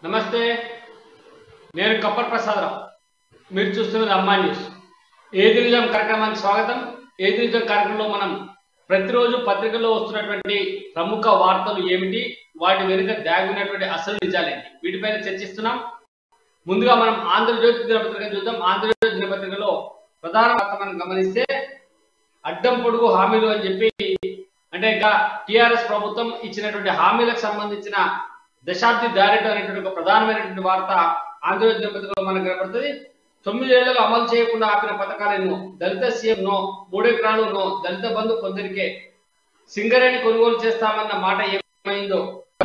నమస్తే, నేను కప్పర్ ప్రసాదరావు. మీరు చూస్తున్నది అమ్మా న్యూస్. ఏది నిజం కార్యక్రమానికి స్వాగతం. ఏది నిజం కార్యక్రమంలో మనం ప్రతిరోజు పత్రికల్లో వస్తున్నటువంటి ప్రముఖ వార్తలు ఏమిటి, వాటి వెనుక దాగినటువంటి అసలు నిజాలేంటి, వీటిపైన చర్చిస్తున్నాం. ముందుగా మనం ఆంధ్రజ్యోతి దినపత్రిక చూద్దాం. ఆంధ్రజ్యోతి దినపత్రికలో ప్రధాన వార్త మనం గమనిస్తే, అడ్డం పొడుగు హామీలు అని చెప్పి, అంటే ఇంకా టిఆర్ఎస్ ప్రభుత్వం ఇచ్చినటువంటి హామీలకు సంబంధించిన దశాబ్ది దారిట అనేటువంటి ఒక ప్రధానమైనటువంటి వార్త ఆంధ్రజ్యోతి దినపత్రికలో మనకు కనబడుతుంది. 9 ఏళ్లుగా అమలు చేయకుండా ఆపిన పథకాలు ఎన్నో. దళిత సీఎం నో, 3 ఎకరాలు నో, దళిత బంధు కొందరికే, సింగరేణి కొనుగోలు చేస్తామన్న మాట ఏమైందో,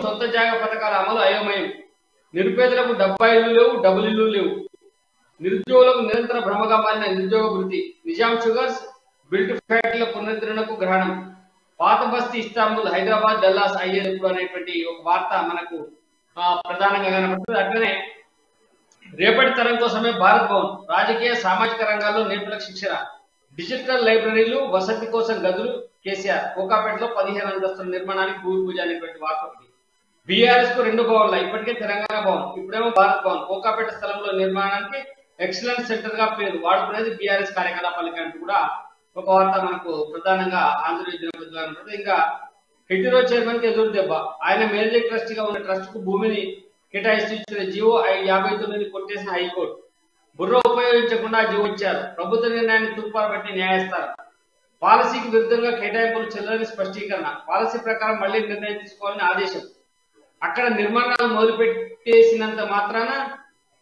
సొంత జాగా పథకాల అమలు అయోమయం, నిరుపేదలకు డబ్బా ఇల్లు లేవు, డబుల్ ఇల్లు లేవు, నిరుద్యోగులకు నిరంతర భ్రమగా మారిన నిరుద్యోగ వృత్తి, నిజాం షుగర్స్ బిల్ట్ ఫ్యాక్టరీల పునరుద్ధరణకు గ్రహణం, పాత బస్తీ ఇస్తాంబుల్ హైదరాబాద్ డల్లాస్ అయ్యేది ఇప్పుడు అనేటువంటి ఒక వార్త మనకు ప్రధానంగా కనబడుతుంది. అట్లనే రేపటి తరం కోసమే భారత్ భవన్, రాజకీయ సామాజిక రంగాల్లో నేతలకు శిక్షణ, డిజిటల్ లైబ్రరీలు, వసతి కోసం గదులు, కేసీఆర్ కోకాపేటలో 15 అంతస్తుల నిర్మాణానికి భూమి పూజ అనేటువంటి వార్త ఉంది. బీఆర్ఎస్ కు 2 భవన్లు, ఇప్పటికే తెలంగాణ భవన్, ఇప్పుడేమో భారత్ భవన్. కోకాపేట స్థలంలో నిర్మాణానికి ఎక్సలెన్స్ సెంటర్ గా పేరు, వాడుకునేది బీఆర్ఎస్ కార్యకలాపాలకి అంటూ కూడా ఒక వార్త మనకు ప్రధానంగా ఆంధ్రజ్యోతి దినపత్రికలో ఉంటుంది. ఇంకా హెటిరో చైర్మన్ కి ఎదురు దెబ్బ, ఆయన మేనేజింగ్ ట్రస్ట్ గా ఉన్న ట్రస్ట్ కు భూమిని కేటాయిస్తూ ఇచ్చిన జీవో 59 కొట్టేసిన హైకోర్టు. బుర్ర ఉపయోగించకుండా జీవో ఇచ్చారు, ప్రభుత్వ నిర్ణయాన్ని తూర్పారబట్టి న్యాయస్థానం. పాలసీకి విరుద్ధంగా కేటాయింపులు చెల్లని స్పష్టీకరణ, పాలసీ ప్రకారం మళ్లీ నిర్ణయం తీసుకోవాలని ఆదేశం. అక్కడ నిర్మాణాలు మొదలుపెట్టేసినంత మాత్రాన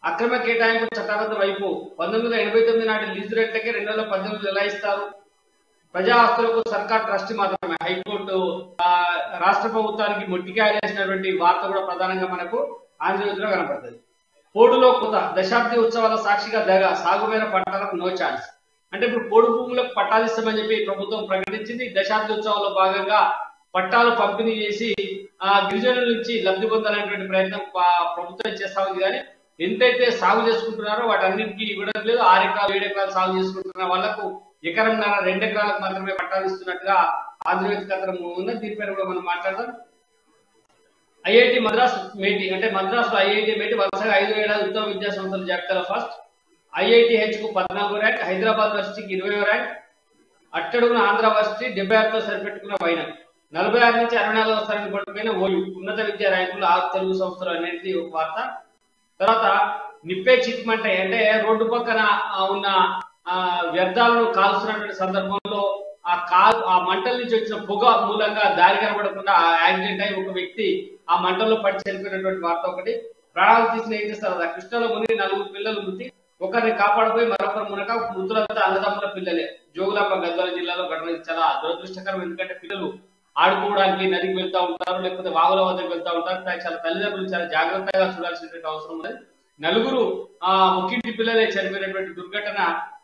అక్రమ కేటాయింపు చట్టబద్ధ వైపు. 1989 నాటి లీజు రేట్లకే 2018 ఎలా ఇస్తారు? ప్రజా ఆస్తులకు సర్కార్ ట్రస్ట్ మాత్రమే. హైకోర్టు రాష్ట్ర ప్రభుత్వానికి మొట్టికాయలేసినటువంటి వార్త కూడా ప్రధానంగా మనకు ఆంధ్రజ్యోతిలో కనబడుతుంది. పోడులో కొత్త, దశాబ్ది ఉత్సవాల సాక్షిగా దగా, సాగుమేర పట్టాలకు నో ఛాన్స్. అంటే ఇప్పుడు పోడు భూములకు పట్టాలు ఇస్తామని చెప్పి ప్రభుత్వం ప్రకటించింది. దశాబ్ది ఉత్సవాల్లో భాగంగా పట్టాలు పంపిణీ చేసి గిరిజనుల నుంచి లబ్ధి పొందాలనేటువంటి ప్రయత్నం ప్రభుత్వం చేస్తా ఉంది. కానీ ఎంతైతే సాగు చేసుకుంటున్నారో వాటన్నింటికి ఇవ్వడం లేదు. 6 ఎకరాలు 7 ఎకరాలు సాగు చేసుకుంటున్న వాళ్లకు 1.5 ఎకరం 2 ఎకరాలకు మాత్రమే పట్టాలు ఇస్తున్నట్టుగా ఆంధ్రజ్యోతి కథనం ఉన్నది. దీనిపైన కూడా మనం మాట్లాడదాం. ఐఐటి మద్రాస్ మేటి, అంటే మద్రాసులో ఐఐటి మేటి వరుసగా 5 ఏడాది ఉత్తమ విద్యా సంస్థల జాబితాలో ఫస్ట్. ఐఐటిహెచ్ కు 14వ ర్యాంక్, హైదరాబాద్ యూనివర్సిటీకి 20వ ర్యాంక్, అట్టడుగున ఆంధ్ర యూనివర్సిటీ 76తో సరిపెట్టుకున్న వైనం. 46 నుంచి 64వ స్థానానికి పడిపోయిన ఓయూ. ఉన్నత విద్యా ర్యాంకులు 6 తెలుగు సంస్థలు అనేది ఒక వార్త. తర్వాత నిప్పే చిక్మంటే, అంటే రోడ్డు పక్కన ఉన్న వ్యర్థాలను కాల్స్తున్నటువంటి సందర్భంలో ఆ మంటల నుంచి వచ్చిన పొగ మూలంగా దారి కనబడకుండా యాక్సిడెంట్ అయి ఒక వ్యక్తి ఆ మంటల్లో పడి చనిపోయినటువంటి వార్త ఒకటి. ప్రాణాలు తీసిన ఏం చేస్తారు? కృష్ణలో మునిగి 4 పిల్లలు మృతి, ఒకరిని కాపాడిపోయి మరొకరు మునక, మృతులంతా అన్నదమ్ముల పిల్లలే. జోగులాంబ గద్వాల జిల్లాలో ఘటన చాలా దురదృష్టకరం. ఎందుకంటే పిల్లలు ఆడుకోవడానికి నదికి వెళ్తూ ఉంటారు, లేకపోతే వాగుల వద్దకు వెళ్తూ ఉంటారు. చాలా తల్లిదండ్రులు చాలా జాగ్రత్తగా చూడాల్సినటువంటి అవసరం ఉన్నది. 4 ముఖ్యంటి పిల్లలే చనిపోయినటువంటి దుర్ఘటన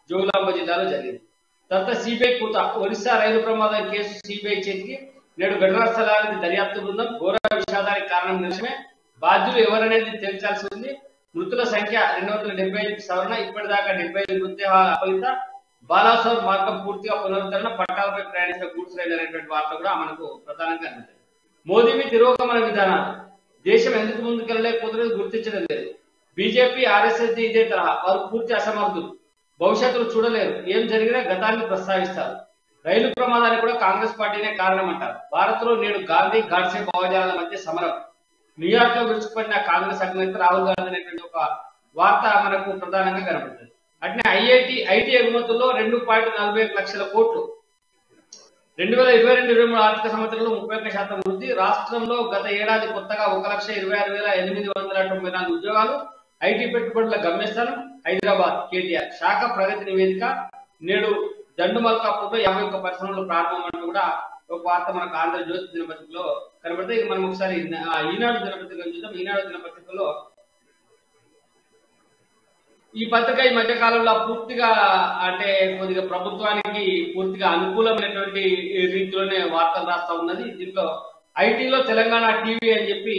జోగులాంబ జిల్లాలో జరిగింది. తర్వాత సిబిఐ కూత, ఒరిస్సా రైలు ప్రమాదం కేసు సిబిఐ చేతికి. నేడు ఘటనా స్థలానికి దర్యాప్తు బృందం. ఘోర విషాదానికి కారణం నిజమే, బాధ్యులు ఎవరనేది తేల్చాల్సి ఉంది. మృతుల సంఖ్య 275 సవరణ, ఇప్పటిదాకా 75 మృతదేహాల అపలిత. బాలాసోర్ మార్గం పూర్తిగా పునరుద్ధరణ, పట్టాలపై ప్రయాణించిన గూడ్స్ రైలు అనేటువంటి వార్త కూడా మనకు ప్రధానంగా అనిపిస్తుంది. మోదీవి తిరోగమన విధానాలు, దేశం ఎందుకు ముందుకెళ్ళలేకపోతున్నది గుర్తించడం లేదు. బీజేపీ ఆర్ఎస్ఎస్ ఇదే తరహా, వారు పూర్తి అసమర్థులు, భవిష్యత్తును చూడలేరు, ఏం జరిగినా గతాన్ని ప్రస్తావిస్తారు. రైలు ప్రమాదానికి కూడా కాంగ్రెస్ పార్టీనే కారణం అంటారు. భారత్ లో నేడు గాంధీ గాడ్సే భావజాలాల మధ్య సమరం. న్యూయార్క్ లో విరుచుకుపడిన కాంగ్రెస్ అధినేత రాహుల్ గాంధీ అనేటువంటి ఒక వార్త మనకు ప్రధానంగా కనబడుతుంది. అట్నే ఐటీ ఎగుమతుల్లో 2.41 లక్షల కోట్లు. 2022-23 ఆర్థిక సంవత్సరంలో 31% వృద్ధి. రాష్ట్రంలో గత ఏడాది కొత్తగా 1,26,894 ఉద్యోగాలు. ఐటీ పెట్టుబడుల గమ్యస్థానం హైదరాబాద్. కేటీఆర్ శాఖ ప్రగతి నివేదిక. నేడు దండుమల్కాపూర్లో 51 పరిశ్రమలు ప్రారంభం అంటూ కూడా ఒక వార్త మనకు ఆంధ్రజ్యోతి దినపత్రికలో కనబడితే, ఇది మనం ఒకసారి ఈనాడు దినపత్రికలో చూద్దాం. ఈనాడు దినపత్రికలో ఈ పత్రిక ఈ మధ్య కాలంలో పూర్తిగా, అంటే కొద్దిగా ప్రభుత్వానికి పూర్తిగా అనుకూలమైనటువంటి రీతిలోనే వార్తలు రాస్తా ఉన్నది. దీంట్లో ఐటీలో తెలంగాణ టీవీ అని చెప్పి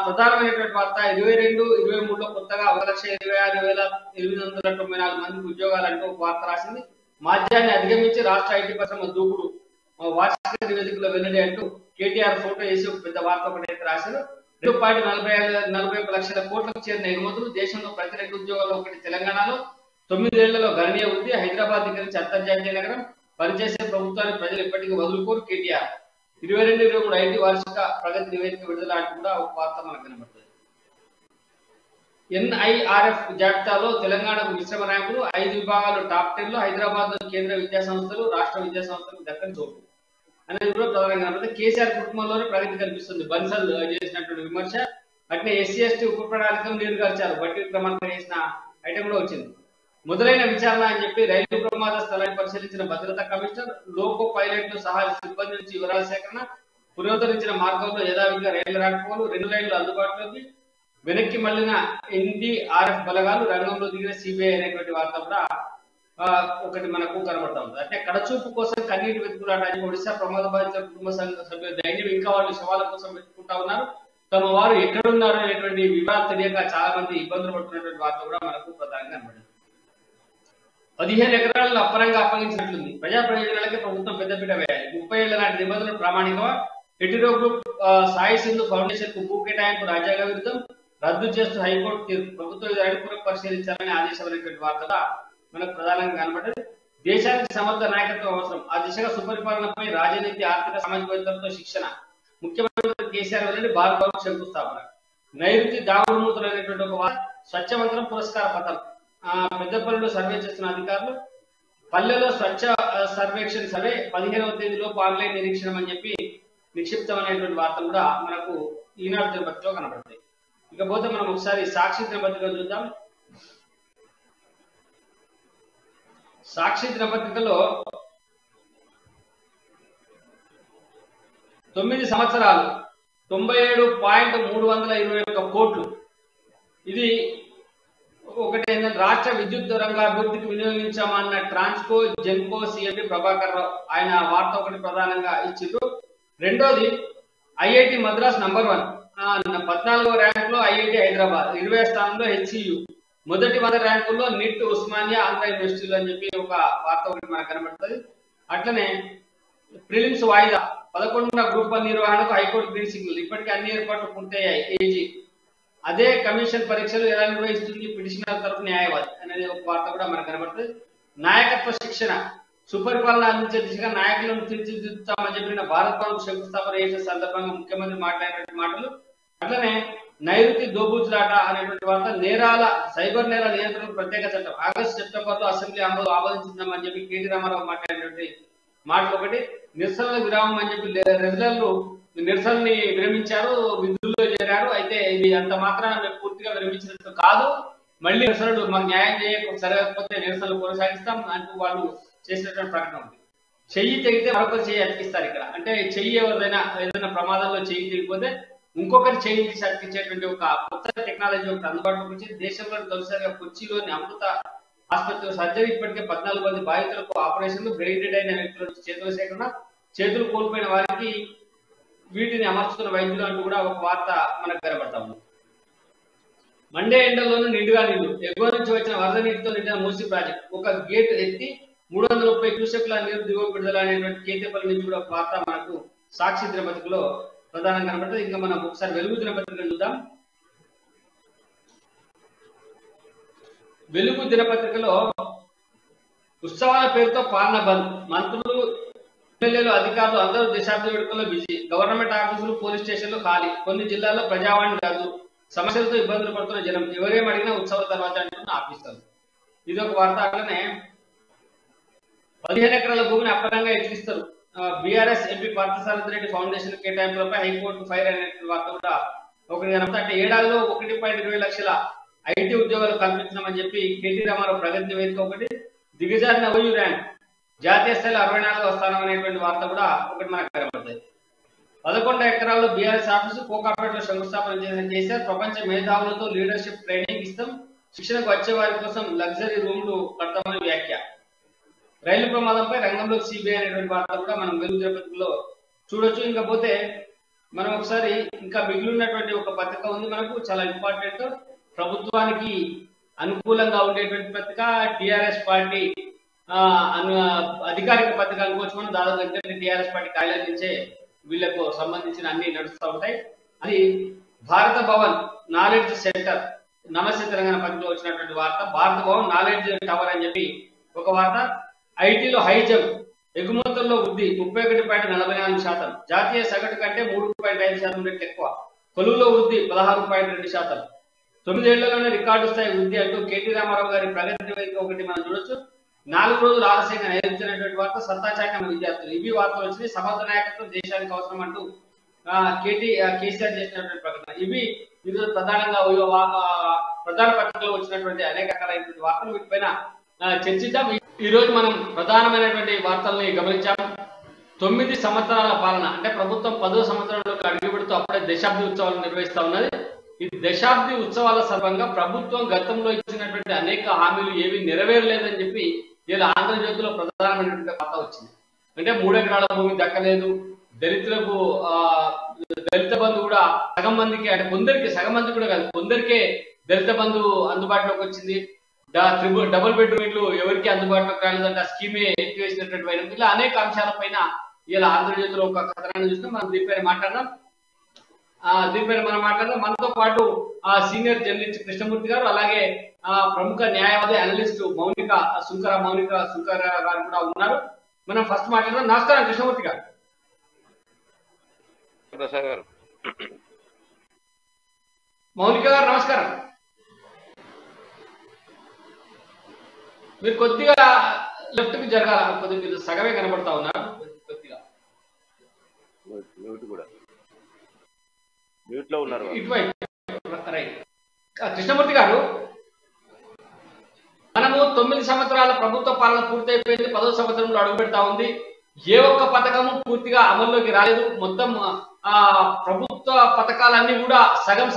ప్రధానమైనటువంటి వార్త. 22-23లో కొత్తగా 1,26,894 మందికి ఉద్యోగాలంటూ ఒక వార్త రాసింది. మాధ్యాన్ని అధిగమించి రాష్ట్ర ఐటీ పరిశ్రమ దూకుడు, వార్షిక నివేదికలో వెల్లడి అంటూ కేటీఆర్ ఫోటో వేసి ఒక పెద్ద వార్త ఒకటైతే రాశారు. 2.41 లక్షల కోట్లకు చేరిన ఎగుమతులు, దేశంలో ప్రతి 2 ఉద్యోగాల్లో ఒకటి తెలంగాణలో, 9 ఏళ్లలో గణనీయ వృద్ధి, హైదరాబాద్ దగ్గరించి అంతర్జాతీయ నగరం, పనిచేసే ప్రభుత్వాన్ని ప్రజలు ఎప్పటికీ వదులుకోరు కేటీఆర్. 22-23 ఐటీ వార్షిక ప్రగతి నివేదిక విడుదల అంటూ కూడా ఒక వార్త మనకు కనబడుతుంది. NIRF జాబితాలో తెలంగాణకు మిశ్రమ ర్యాంకులు, 5 విభాగాల్లో టాప్ 10 లో హైదరాబాద్ కేంద్ర విద్యా సంస్థలు, రాష్ట్ర విద్యా సంస్థలకు దక్కని చోటు అనేది కూడా ప్రధానంగా కనబడుతుంది. కేసీఆర్ కుటుంబంలోనే ప్రగతి కనిపిస్తుంది బన్సల్ చేసినటువంటి విమర్శ. అట్నే SC/ST ఉప ప్రణాళికలు నీరుగార్చారు, బట్టి విక్రమార్క చేసిన ఐటమ్ కూడా వచ్చింది. మొదలైన విచారణ అని చెప్పి రైలు ప్రమాద స్థలాన్ని పరిశీలించిన భద్రతా కమిషనర్, లోకో పైలట్లు సహా సిబ్బంది నుంచి వివరాల సేకరణ, పునరుద్ధరించిన మార్గంలో యథావిధిగా రైలు రాకపోవడం, 2 లైన్లు అందుబాటులోకి, వెనక్కి మళ్లిన NDRF బలగాలు, రంగంలో దిగిన CBI అనేటువంటి వార్త కూడా ఒకటి మనకు కనబడతా ఉంది. అంటే కడచూపు కోసం కన్నీటి వెతుకులాట. ఒడిశా ప్రమాద బాధితుల కుటుంబ సభ్యుల ధైర్యం ఇంకా వాళ్ళు శవాల కోసం వెతుకుంటా ఉన్నారు. తమ వారు ఎక్కడున్నారు అనేటువంటి వివరాలు తెలియక చాలా మంది ఇబ్బందులు పడుతున్నటువంటి వార్త కూడా మనకు ప్రధానంగా కనబడింది. 15 ఎకరాలను అప్పనంగా అప్పగించినట్లుంది. ప్రజా ప్రయోజనాలకే ప్రభుత్వం పెద్దపీట వేయాలి. 30 ఏళ్ల నాటి నిబంధనలు ప్రామాణికమా? హెటిరో గ్రూప్ సాయి సింధు ఫౌండేషన్ కు భూ కేటాయింపు రాజ్యాంగ విరుద్ధం, రద్దు చేస్తూ హైకోర్టు తీర్పు, ప్రభుత్వం ఇది పరిశీలించాలని ఆదేశమైనటువంటి వార్త మనకు ప్రధానంగా కనబడ్డది. దేశానికి సమర్థ నాయకత్వం అవసరం, ఆ దిశగా సుపరిపాలనపై రాజనీతి, ఆర్థిక, సామాజిక శిక్షణ, ముఖ్యమంత్రి కేసీఆర్ వెళ్ళి భారత్ శంకుస్థాపన. నైరుతి దాగుడు మూతలు అనేటువంటి ఒక స్వచ్ఛమంత్రం పురస్కార పథకం. పెద్దపల్లిలో సర్వే చేస్తున్న అధికారులు, పల్లెలో స్వచ్ఛ సర్వేక్షణ సర్వే 15వ తేదీలోపు ఆన్లైన్ నిరీక్షణ అని చెప్పి నిక్షిప్తం అనేటువంటి వార్తలు కూడా మనకు ఈనాడు దినపత్రికలో కనబడతాయి. ఇకపోతే మనం ఒకసారి సాక్షి దినపత్రిక చూద్దాం. సాక్షి దినపత్రికలో 9 సంవత్సరాలు 97.321 కోట్లు. ఇది ఒకటి ఏంటంటే రాష్ట్ర విద్యుత్ రంగ అభివృద్ధికి వినియోగించామన్న ట్రాన్స్కో జెన్కో CMD ప్రభాకర్ రావు ఆయన వార్త ఒకటి ప్రధానంగా ఇచ్చిండ్రు. రెండోది IIT మద్రాస్ నంబర్ 1, 14వ ర్యాంకులో IIT హైదరాబాద్, 20వ స్థానంలో HCU, మొదటి 100 ర్యాంకుల్లో నిట్, ఉస్మానియా, ఆంధ్ర యూనివర్సిటీలు అని చెప్పి ఒక వార్త ఒకటి మనకు కనబడుతుంది. అట్లనే ప్రిలిమ్స్ వాయిదా, 11వ గ్రూప్ 1 నిర్వహణకు హైకోర్టు గ్రీన్ సిగ్నల్, ఇప్పటికీ అన్ని ఏర్పాట్లు పూర్తయ్యాయి. AG అదే కమిషన్ పరీక్షలు ఎలా నిర్వహిస్తుంది పిటిషనర్ తరఫు న్యాయవాది అనేది ఒక వార్త కూడా మనకు కనబడుతుంది. నాయకత్వ శిక్షణ, సుపరిపాలన అందించే దిశగా నాయకులను తీర్చిదిద్దుతామని చెప్పిన భారత్ బంద్ శంకుస్థాపన చేసిన సందర్భంగా ముఖ్యమంత్రి మాట్లాడినటువంటి మాటలు. అట్లనే నైరుతి దోబూచులాట అనేటువంటి వార్త, నేరాల సైబర్ నేరాల నియంత్రణకు ప్రత్యేక చట్టం, ఆగస్టు సెప్టెంబర్లో అసెంబ్లీ ఆమోదించిందామని చెప్పి KT రామారావు మాట్లాడినటువంటి మాటలు ఒకటి. నిరసనల విరామం అని చెప్పి రెగ్యులర్లు నిరసనని విరమించారు, విధుల్లో చేరారు. అయితే ఇది అంత మాత్రాన మేము పూర్తిగా విరమించినట్టు కాదు, మళ్ళీ నిరసనలు మాకు న్యాయం జరగకపోతే నిరసనలు కొనసాగిస్తాం అంటూ వాళ్ళు చేసినటువంటి ప్రకటన ఉంది. చెయ్యి తెగితే మరొకరు చెయ్యి అతికిస్తారు. ఇక్కడ అంటే చెయ్యి ఏదైనా ప్రమాదంలో చెయ్యి తెగిపోతే ఇంకొకరి చెయ్యి అతికించేటువంటి ఒక కొత్త టెక్నాలజీ ఒకటి అందుబాటులోకి వచ్చి దేశంలో తొలిసారిగా కొచ్చిలోని అమృత ఆసుపత్రిలో సర్జరీ. ఇప్పటికే 14 మంది బాధితులకు ఆపరేషన్లు, బ్రెయిన్ డెడ్ అయిన వ్యక్తుల చేతుల సేకరణ, చేతులు కోల్పోయిన వారికి వీటిని అమర్చుతున్న వైద్యులు అంటూ కూడా ఒక వార్త మనకు కనబడతా ఉంది. మండే ఎండల్లోనూ నిండుగా నీళ్లు, ఎగువ నుంచి వచ్చిన వరద నీటితో నిండిన మూసి ప్రాజెక్ట్, ఒక గేట్ ఎత్తి 330 క్యూసెక్ల నీరు దిగువ విడుదల అనేటువంటి కేతేపల్లి నుంచి కూడా ఒక వార్త మనకు సాక్షి దినపత్రికలో ప్రధానంగా కనబడుతుంది. ఇంకా మనం ఒకసారి వెలుగు దినపత్రిక చూద్దాం. వెలుగు దినపత్రికలో ఉత్సవాల పేరుతో పాలన బంద్, మంత్రులు, ఎమ్మెల్యేలు, అధికారులు అందరూ దశాబ్ద వేడుకల్లో బిజీ, గవర్నమెంట్ ఆఫీసులు, పోలీస్ స్టేషన్లు ఖాళీ, కొన్ని జిల్లాల్లో ప్రజావాణి రద్దు, సమస్యలతో ఇబ్బందులు పడుతున్న జనం, ఎవరేం అడిగినా ఉత్సవాల తర్వాత అంటున్న ఆఫీసర్లు. ఇది ఒక వార్త. అట్లనే 15 ఎకరాల భూమిని అప్పనంగా ఎత్తిస్తారు, BRS MP Parthasarathy Reddy foundation కేటాయింపులపై హైకోర్టు ఫైర్ అనే వార్త కూడా ఒకటి కనబడుతుంది. అంటే ఏడాదిలో 1.20 లక్షల IT ఉద్యోగాలు కల్పించమని చెప్పి KT రామారావు ప్రగతి నివేదిక ఒకటి. దిగజారిన OU ర్యాంక్, జాతీయ స్థాయిలో 64వ స్థానం అనేటువంటి వార్త కూడా ఒకటి మనకు కనబడుతుంది. 11 ఎకరాల్లో BRS ఆఫీసు, కోకాపేటలో శంకుస్థాపన చేశారు. ప్రపంచ మేధావులతో లీడర్షిప్ ట్రైనింగ్ ఇస్తాం, శిక్షణకు వచ్చే వారి కోసం లగ్జరీ రూమ్లు కడతామని వ్యాఖ్య. రైలు ప్రమాదంపై రంగంలో CBI అనేటువంటి వార్త కూడా మనం వెలుగు దినపత్రికలో చూడొచ్చు. ఇంకా పోతే మనం ఒకసారి ఇంకా మిగిలినటువంటి ఒక పత్రిక ఉంది మనకు, చాలా ఇంపార్టెంట్, ప్రభుత్వానికి అనుకూలంగా ఉండేటువంటి పత్రిక, TRS పార్టీ అధికారిక పత్రిక అనుకోవచ్చు మనం. దాదాపు TRS పార్టీ కార్యాలయం నుంచే వీళ్లకు సంబంధించిన అన్ని నడుస్తూ ఉంటాయి. అది భారత భవన్ నాలెడ్జ్ సెంటర్ నమస్తే తెలంగాణ పత్రికలో వచ్చినటువంటి వార్త. భారత భవన్ నాలెడ్జ్ టవర్ అని చెప్పి ఒక వార్త. ఐటీలో హై జంప్, ఎగుమతుల్లో వృద్ధి 31.44%, జాతీయ సగటు కంటే 3.5% రెట్లు ఎక్కువ, కొలువులో వృద్ధి 16.2%, 9 ఏళ్లలోనే రికార్డు స్థాయి వృద్ధి అంటూ కేటీ రామారావు గారి ప్రగతి నివేదిక ఒకటి మనం చూడొచ్చు. 4 రోజులు ఆలస్యంగా నైరుతినటువంటి వార్త. సత్తా చాకన విద్యార్థులు, ఇవి వార్తలు వచ్చినాయి. సమర్థ నాయకత్వం దేశానికి అవసరం అంటూ కేసీఆర్ చేసినటువంటి ప్రకటన. ఇవి ఈరోజు ప్రధానంగా ప్రధాన పత్రికలో వచ్చినటువంటి అనేక రకాలైనటువంటి వార్తలు. వీటిపైన చర్చిద్దాం. ఈ రోజు మనం ప్రధానమైనటువంటి వార్తల్ని గమనించాం. 9 సంవత్సరాల పాలన అంటే ప్రభుత్వం 10వ సంవత్సరంలోకి అడుగుపెడుతూ అప్పుడే దశాబ్ది ఉత్సవాలు నిర్వహిస్తా ఉన్నది. ఈ దశాబ్ది ఉత్సవాల సందర్భంగా ప్రభుత్వం గతంలో ఇచ్చినటువంటి అనేక హామీలు ఏవి నెరవేరలేదని చెప్పి ఇలా ఆంధ్రజ్యోతిలో ప్రధానమైనటువంటి వార్త వచ్చింది. అంటే 3 ఎకరాల భూమి దక్కలేదు, దళితులకు దళిత బంధు కూడా సగం మందికి, అంటే కొందరికి, సగం మంది కూడా కాదు, కొందరికే దళిత బంధు అందుబాటులోకి వచ్చింది. డబుల్ బెడ్రూమ్ ఇల్లు ఎవరికి అందుబాటులోకి రాలేదంటే ఆ స్కీమే ఎత్తివేసినటువంటి ఇలా అనేక అంశాలపైన ఇలా ఆంధ్రజ్యోతిలో ఒక కథనాన్ని చూస్తే మనం దీనిపైన మాట్లాడదాం. మనతో పాటు సీనియర్ జర్నలిస్ట్ కృష్ణమూర్తి గారు, అలాగే ప్రముఖ న్యాయవాది అనలిస్ట్ మౌనిక సుంకర గారు కూడా ఉన్నారు. మనం ఫస్ట్ మాట్లాడదాం. నమస్కారం కృష్ణమూర్తి గారు. మౌనిక గారు నమస్కారం. మీరు కొద్దిగా లెఫ్ట్ కి జరగాల, కొద్దిగా మీరు సగమే కనబడతా ఉన్నారు. కొద్దిగా ఇటువైపు. కృష్ణమూర్తి గారు, మనము 9 సంవత్సరాల ప్రభుత్వ పాలన పూర్తయిపోయింది, 10వ సంవత్సరంలో అడుగు పెడతా ఉంది. ఏ ఒక్క పథకము పూర్తిగా అమల్లోకి రాలేదు. మొత్తం ప్రభుత్వ పథకాలన్నీ కూడా సగం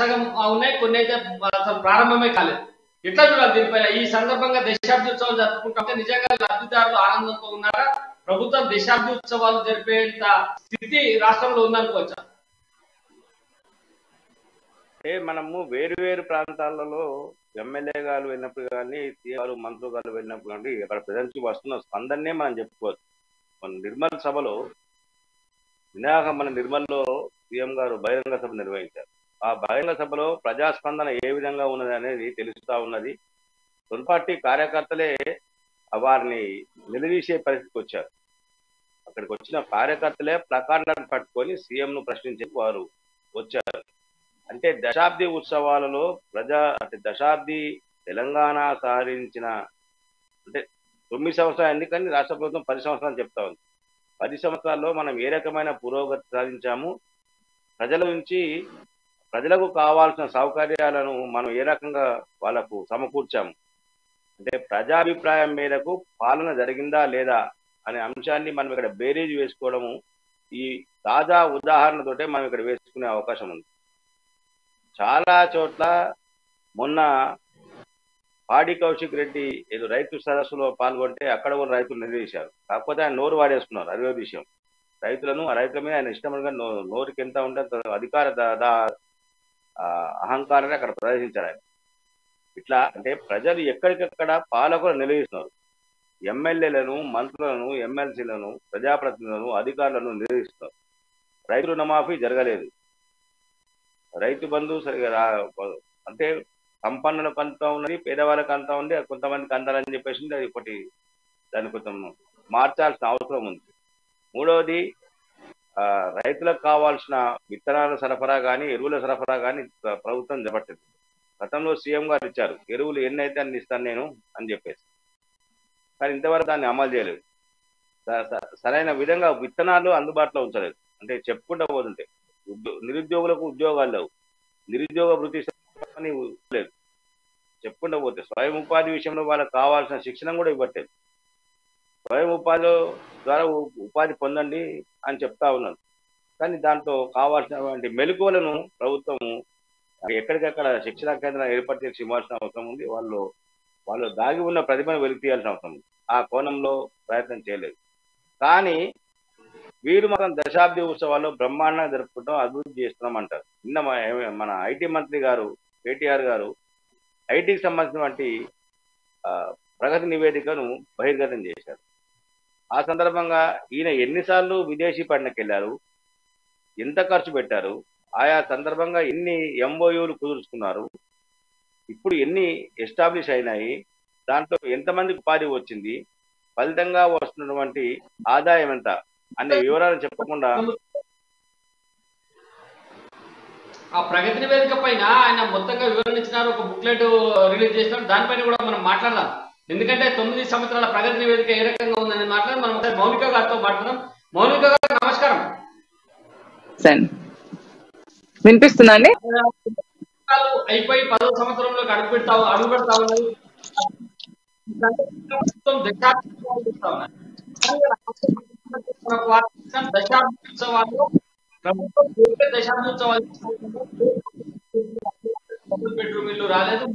ఉన్నాయి, కొన్ని అయితే అసలు ప్రారంభమే కాలేదు. ఎట్లా చూడాలి దీనిపైన? ఈ సందర్భంగా దశాబ్ది ఉత్సవాలు జరుపుకుంటే నిజంగా లబ్ధిదారులు ఆనందంతో ఉన్నారా? ప్రభుత్వం దశాబ్ది ఉత్సవాలు జరిపేంత స్థితి రాష్ట్రంలో ఉందనుకోవచ్చా? అంటే మనము వేరు ప్రాంతాలలో ఎమ్మెల్యే గారు వెళ్ళినప్పుడు కానీ, సీఆర్ మంత్రులు గారు వెళ్ళినప్పుడు కానీ అక్కడ ప్రజెంట్ వస్తున్న స్పందనే మనం చెప్పుకోవచ్చు. మన నిర్మల్ సభలో మన నిర్మల్లో సీఎం గారు బహిరంగ సభ నిర్వహించారు. ఆ బహిరంగ సభలో ప్రజాస్పందన ఏ విధంగా ఉన్నది అనేది తెలుస్తూ ఉన్నది. తొలిపార్టీ కార్యకర్తలే వారిని నిలదీసే పరిస్థితికి వచ్చారు. అక్కడికి వచ్చిన కార్యకర్తలే ప్లకార్డులను పట్టుకొని సీఎంను ప్రశ్నించే వారు వచ్చారు. అంటే దశాబ్ది ఉత్సవాలలో దశాబ్ది తెలంగాణ సాధించిన, అంటే 9 సంవత్సరాలు అయింది కానీ రాష్ట్ర ప్రభుత్వం 10 సంవత్సరాలు చెప్తా ఉంది. 10 సంవత్సరాల్లో మనం ఏ రకమైన పురోగతి సాధించాము, ప్రజలకు కావాల్సిన సౌకర్యాలను మనం ఏ రకంగా వాళ్ళకు సమకూర్చాము, అంటే ప్రజాభిప్రాయం మేరకు పాలన జరిగిందా లేదా అనే అంశాన్ని మనం ఇక్కడ బేరీజ్ వేసుకోవడము ఈ తాజా ఉదాహరణతోటే మనం ఇక్కడ వేసుకునే అవకాశం ఉంది. చాలా చోట్ల మొన్న పాడి కౌశిక్ రెడ్డి ఏదో రైతు సదస్సులో పాల్గొంటే అక్కడ కూడా రైతులు నిలదీశారు. కాకపోతే ఆయన నోరు వాడేసుకున్నారు. అదే విషయం, రైతుల మీద ఆయన ఇష్టంగా నోరుకి ఎంత ఉంటే అధికార అహంకారాన్ని అక్కడ ప్రదర్శించారు ఆయన. ఇట్లా అంటే ప్రజలు ఎక్కడికక్కడ పాలకులు నిలదీస్తున్నారు. ఎమ్మెల్యేలను, మంత్రులను, ఎమ్మెల్సీలను, ప్రజాప్రతినిధులను, అధికారులను నిలదీస్తున్నారు. రైతు రుణమాఫీ జరగలేదు, రైతు బంధు సరిగా అంటే సంపన్నులకు అంతా ఉన్నది, పేదవాళ్ళకి అంతా ఉంది, కొంతమందికి అందాలని చెప్పేసి అది ఒకటి, దాన్ని కొంచెం మార్చాల్సిన అవసరం ఉంది. మూడవది, రైతులకు కావాల్సిన విత్తనాల సరఫరా కానీ, ఎరువుల సరఫరా కానీ ప్రభుత్వం చేపట్టింది. గతంలో సీఎం గారు ఇచ్చారు, ఎరువులు ఎన్నైతే అన్ని ఇస్తాను నేను అని చెప్పేసి, కానీ ఇంతవరకు దాన్ని అమలు చేయలేదు. సరైన విధంగా విత్తనాలు అందుబాటులో ఉంచలేదు. అంటే చెప్పుకుంటూ పోతుంటే నిరుద్యోగులకు ఉద్యోగాలు లేవు, నిరుద్యోగ వృత్తి లేదు, చెప్పుకుంటూ పోతే స్వయం ఉపాధి విషయంలో వాళ్ళకి కావాల్సిన శిక్షణ కూడా ఇవ్వట్లేదు. స్వయం ఉపాధి ద్వారా ఉపాధి పొందండి అని చెప్తా ఉన్నాను, కానీ దాంట్లో కావాల్సినటువంటి మెలకువలను ప్రభుత్వము ఎక్కడికక్కడ శిక్షణా కేంద్రాలు ఏర్పాటు చేసి ఇవ్వాల్సిన అవసరం ఉంది. వాళ్ళు దాగి ఉన్న ప్రతిభను వెలికి తీయాల్సిన అవసరం ఉంది. ఆ కోణంలో ప్రయత్నం చేయలేదు. కానీ వీరు మాత్రం దశాబ్ది ఉత్సవాల్లో బ్రహ్మాండంగా జరుపుకుంటాం, అభివృద్ధి చేస్తున్నాం అంటారు. నిన్న మన ఐటీ మంత్రి గారు కేటీఆర్ గారు ఐటీకి సంబంధించినటువంటి ప్రగతి నివేదికను బహిర్గతం చేశారు. ఆ సందర్భంగా ఈయన ఎన్నిసార్లు విదేశీ పర్యటనకు వెళ్ళారు, ఎంత ఖర్చు పెట్టారు, ఆయా సందర్భంగా ఎన్ని ఎంఓయూలు కుదుర్చుకున్నారు, ఇప్పుడు ఎన్ని ఎస్టాబ్లిష్ అయినాయి, దాంట్లో ఎంతమందికి ఉపాధి వచ్చింది, ఫలితంగా వస్తున్నటువంటి ఆదాయం ఎంత అనే వివరాలు చెప్పకుండా ఆ ప్రగతి నివేదిక పైన ఆయన మొత్తంగా వివరించినారు, ఒక బుక్లెట్ రిలీజ్ చేసినారు. దానిపైన కూడా మనం మాట్లాడదాం. ఎందుకంటే 9 సంవత్సరాల ప్రగతి నివేదిక ఏ రకంగా ఉందని మాట్లాడి మనం ఒకసారి మౌనిక గారితో మాట్లాడదాం. మౌనిక గారు నమస్కారం. వినిపిస్తుందా అండి? అయిపోయి 10వ సంవత్సరంలోకి అడుగు పెడతా ఉన్నది. దశాబ్దోత్సవాలు ప్రభుత్వం దశాబ్దోత్సవాలు డబుల్ బెడ్రూమ్ ఇల్లు రాలేదు.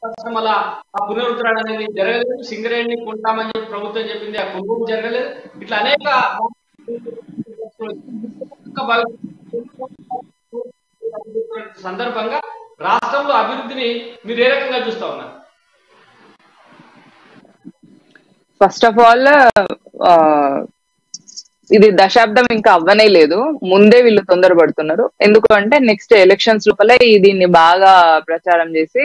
పరిశ్రమల పునరుద్ధరణ అనేది జరగలేదు. సింగరేణిని కొంటామని చెప్పి ప్రభుత్వం చెప్పింది, ఆ కొనుగోలు జరగలేదు. ఇట్లా అనేక సందర్భంగా రాష్ట్రంలో అభివృద్ధిని మీరు ఏ రకంగా చూస్తా ఉన్నారు? ఫస్ట్ ఆఫ్ ఆల్ ఇది దశాబ్దం ఇంకా అవ్వనే లేదు, ముందే వీళ్ళు తొందరపడుతున్నారు. ఎందుకు అంటే నెక్స్ట్ ఎలక్షన్స్ లోపల దీన్ని బాగా ప్రచారం చేసి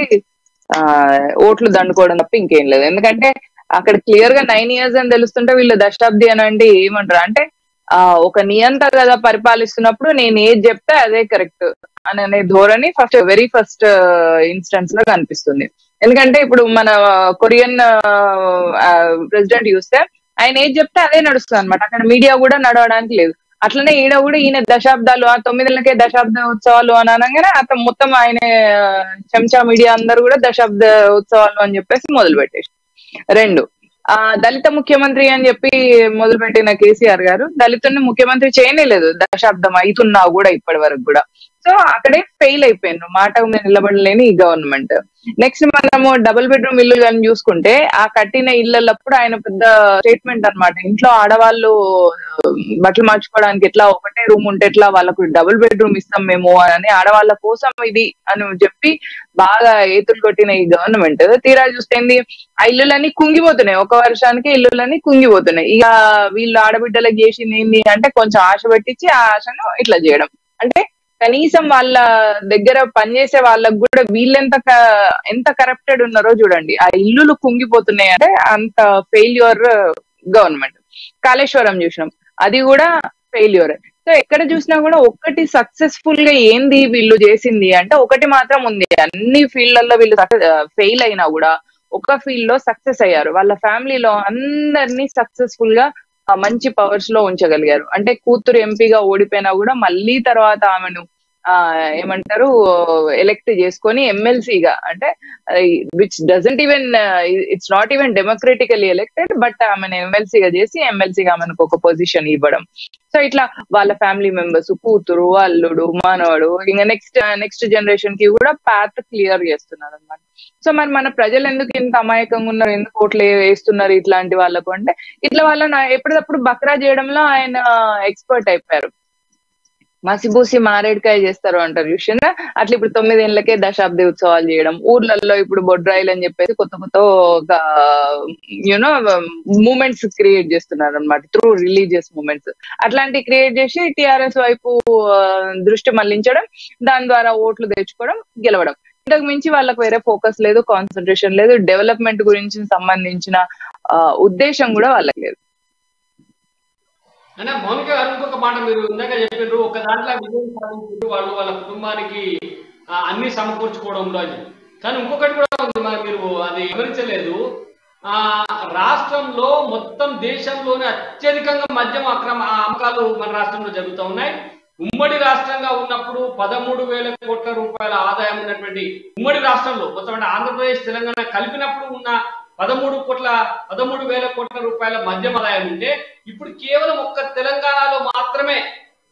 ఓట్లు దండుకోవడం తప్ప ఇంకేం లేదు. ఎందుకంటే అక్కడ క్లియర్ గా 9 years అని తెలుస్తుంటే వీళ్ళు దశాబ్ది అని అంటే ఏమంటారు అంటే ఒక నియంత కదా పరిపాలిస్తున్నప్పుడు నేను ఏది చెప్తే అదే కరెక్ట్ అనే ధోరణి వెరీ ఫస్ట్ ఇన్స్టెన్స్ లో కనిపిస్తుంది. ఎందుకంటే ఇప్పుడు మన కొరియన్ ప్రెసిడెంట్ చూస్తే ఆయన ఏది చెప్తే అదే నడుస్తుంది అనమాట. అక్కడ మీడియా కూడా నడవడానికి లేదు. అట్లనే ఈయన కూడా ఈయన దశాబ్దాలు 9 దశాబ్ద ఉత్సవాలు అని అనగానే అతను మొత్తం ఆయన చెంచా మీడియా అందరు కూడా దశాబ్ద ఉత్సవాలు అని చెప్పేసి మొదలు పెట్టేసి. 2, దళిత ముఖ్యమంత్రి అని చెప్పి మొదలుపెట్టిన కేసీఆర్ గారు దళితుల్ని ముఖ్యమంత్రి చేయలేదు దశాబ్దం అవుతున్నా కూడా ఇప్పటి వరకు కూడా. సో అక్కడే ఫెయిల్ అయిపోయిండ్రు, మాట మీద నిలబడలేని ఈ గవర్నమెంట్. నెక్స్ట్ మనము డబుల్ బెడ్రూమ్ ఇల్లు కానీ చూసుకుంటే ఆ కట్టిన ఇళ్ళప్పుడు ఆయన పెద్ద స్టేట్మెంట్ అనమాట, ఇంట్లో ఆడవాళ్ళు బట్టలు మార్చుకోవడానికి ఎట్లా ఒకటే రూమ్ ఉంటే ఎట్లా, వాళ్ళకు డబుల్ బెడ్రూమ్ ఇస్తాం మేము అని, ఆడవాళ్ళ కోసం ఇది అని చెప్పి బాగా ఏతులు కొట్టిన ఈ గవర్నమెంట్ తీరా చూస్తేంది ఆ ఇల్లులన్నీ కుంగిపోతున్నాయి. 1 వర్షానికి ఇల్లులన్నీ కుంగిపోతున్నాయి. ఇక వీళ్ళు ఆడబిడ్డలకు చేసింది ఏంటి అంటే కొంచెం ఆశ పెట్టించి ఆ ఆశను ఇట్లా చేయడం. అంటే కనీసం వాళ్ళ దగ్గర పనిచేసే వాళ్ళకు కూడా ఎంత కరప్టెడ్ ఉన్నారో చూడండి. ఆ ఇల్లులు కుంగిపోతున్నాయి అంటే అంత ఫెయిల్యూర్ గవర్నమెంట్. కాళేశ్వరం చూసినాం, అది కూడా ఫెయిల్యూర్. సో ఎక్కడ చూసినా కూడా ఒకటి సక్సెస్ఫుల్ గా ఏంది వీళ్ళు చేసింది అంటే ఒకటి మాత్రం ఉంది, అన్ని ఫీల్డ్లలో వీళ్ళు ఫెయిల్ అయినా కూడా ఒక ఫీల్డ్ లో సక్సెస్ అయ్యారు. వాళ్ళ ఫ్యామిలీలో అందరినీ సక్సెస్ఫుల్ గా మంచి పవర్స్ లో ఉంచగలిగారు. అంటే కూతురు ఎంపీగా ఓడిపోయినా కూడా మళ్ళీ తర్వాత ఆమెను ఏమంటారు ఎలెక్ట్ చేసుకొని ఎమ్మెల్సీగా, అంటే which doesn't even it's not even democratically elected, but ఆమెను ఎమ్మెల్సీగా చేసి ఎమ్మెల్సీగా ఆమెకు ఒక పొజిషన్ ఇవ్వడం. సో ఇట్లా వాళ్ళ ఫ్యామిలీ మెంబర్స్, కూతురు, అల్లుడు, మనవడు, ఇంకా నెక్స్ట్ జనరేషన్ కి కూడా పాత్ క్లియర్ చేస్తున్నారు అనమాట. సో మరి మన ప్రజలు ఎందుకు ఇంత అమాయకంగా ఉన్నారు, ఎందుకు ఓట్లు వేస్తున్నారు ఇట్లాంటి వాళ్ళకు అంటే, ఇట్లా వాళ్ళని ఎప్పటికప్పుడు బక్రా చేయడంలో ఆయన ఎక్స్పర్ట్ అయిపోయారు. మసిబూసి మారేడుకాయ చేస్తారు అంటారు చూసినా, అట్లా ఇప్పుడు 9 ఏళ్లకే దశాబ్ది ఉత్సవాలు చేయడం, ఊర్లలో ఇప్పుడు బొడ్రాయిలు అని చెప్పేసి కొత్త ఒక యూనో మూమెంట్స్ క్రియేట్ చేస్తున్నారు అనమాట, త్రూ రిలీజియస్ మూమెంట్స్. అట్లాంటివి క్రియేట్ చేసి టిఆర్ఎస్ వైపు దృష్టి మళ్లించడం, దాని ద్వారా ఓట్లు తెచ్చుకోవడం, గెలవడం. ఇంతకు మించి వాళ్ళకి వేరే ఫోకస్ లేదు, కాన్సన్ట్రేషన్ లేదు, డెవలప్మెంట్ గురించి సంబంధించిన ఉద్దేశం కూడా వాళ్ళకి లేదు. అంటే మౌనిక గారు ఇంకొక మాట మీరు ఇందాక చెప్పారు, ఒక దాంట్లో విజయం సాధించారు వాళ్ళు వాళ్ళ కుటుంబానికి అన్ని సమకూర్చుకోవడంలో అని. కానీ ఇంకొకటి కూడా ఉంది, మీరు అది వివరించలేదు. రాష్ట్రంలో మొత్తం దేశంలోనే అత్యధికంగా మద్యం అమ్మకాలు మన రాష్ట్రంలో జరుగుతూ ఉన్నాయి. ఉమ్మడి రాష్ట్రంగా ఉన్నప్పుడు 13,000 కోట్ల రూపాయల ఆదాయం ఉన్నటువంటి ఉమ్మడి రాష్ట్రంలో మొత్తం అంటే ఆంధ్రప్రదేశ్ తెలంగాణ కలిపినప్పుడు ఉన్న 13,000 కోట్ల రూపాయల మద్యం ఆదాయం ఉంటే ఇప్పుడు కేవలం ఒక్క తెలంగాణలో మాత్రమే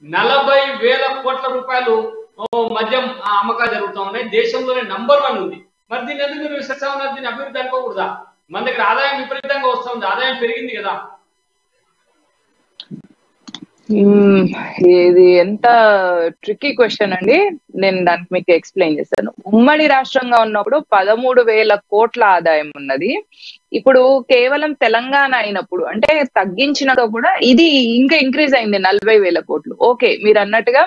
40,000 కోట్ల రూపాయలు మద్యం అమ్మకాలు జరుగుతూ ఉన్నాయి. దేశంలోనే నంబర్ 1 ఉంది. మరి దీన్ని ఎందుకు మీరు విశ్వసిస్తా ఉన్నారు? దీన్ని అభివృద్ధి అనుకోకూడదా? మన దగ్గర ఆదాయం విపరీతంగా వస్తుంది, ఆదాయం పెరిగింది కదా. మ్మ్. ఇది ఎంత ట్రిక్కీ క్వశ్చన్ అండి. నేను దానికి మీకు ఎక్స్ప్లెయిన్ చేస్తాను. ఉమ్మడి రాష్ట్రంగా ఉన్నప్పుడు 13,000 కోట్ల ఆదాయం ఉన్నది. ఇప్పుడు కేవలం తెలంగాణ అయినప్పుడు అంటే తగ్గించినతో కూడా ఇది ఇంకా ఇంక్రీజ్ అయింది 40,000 కోట్లు. ఓకే, మీరు అన్నట్టుగా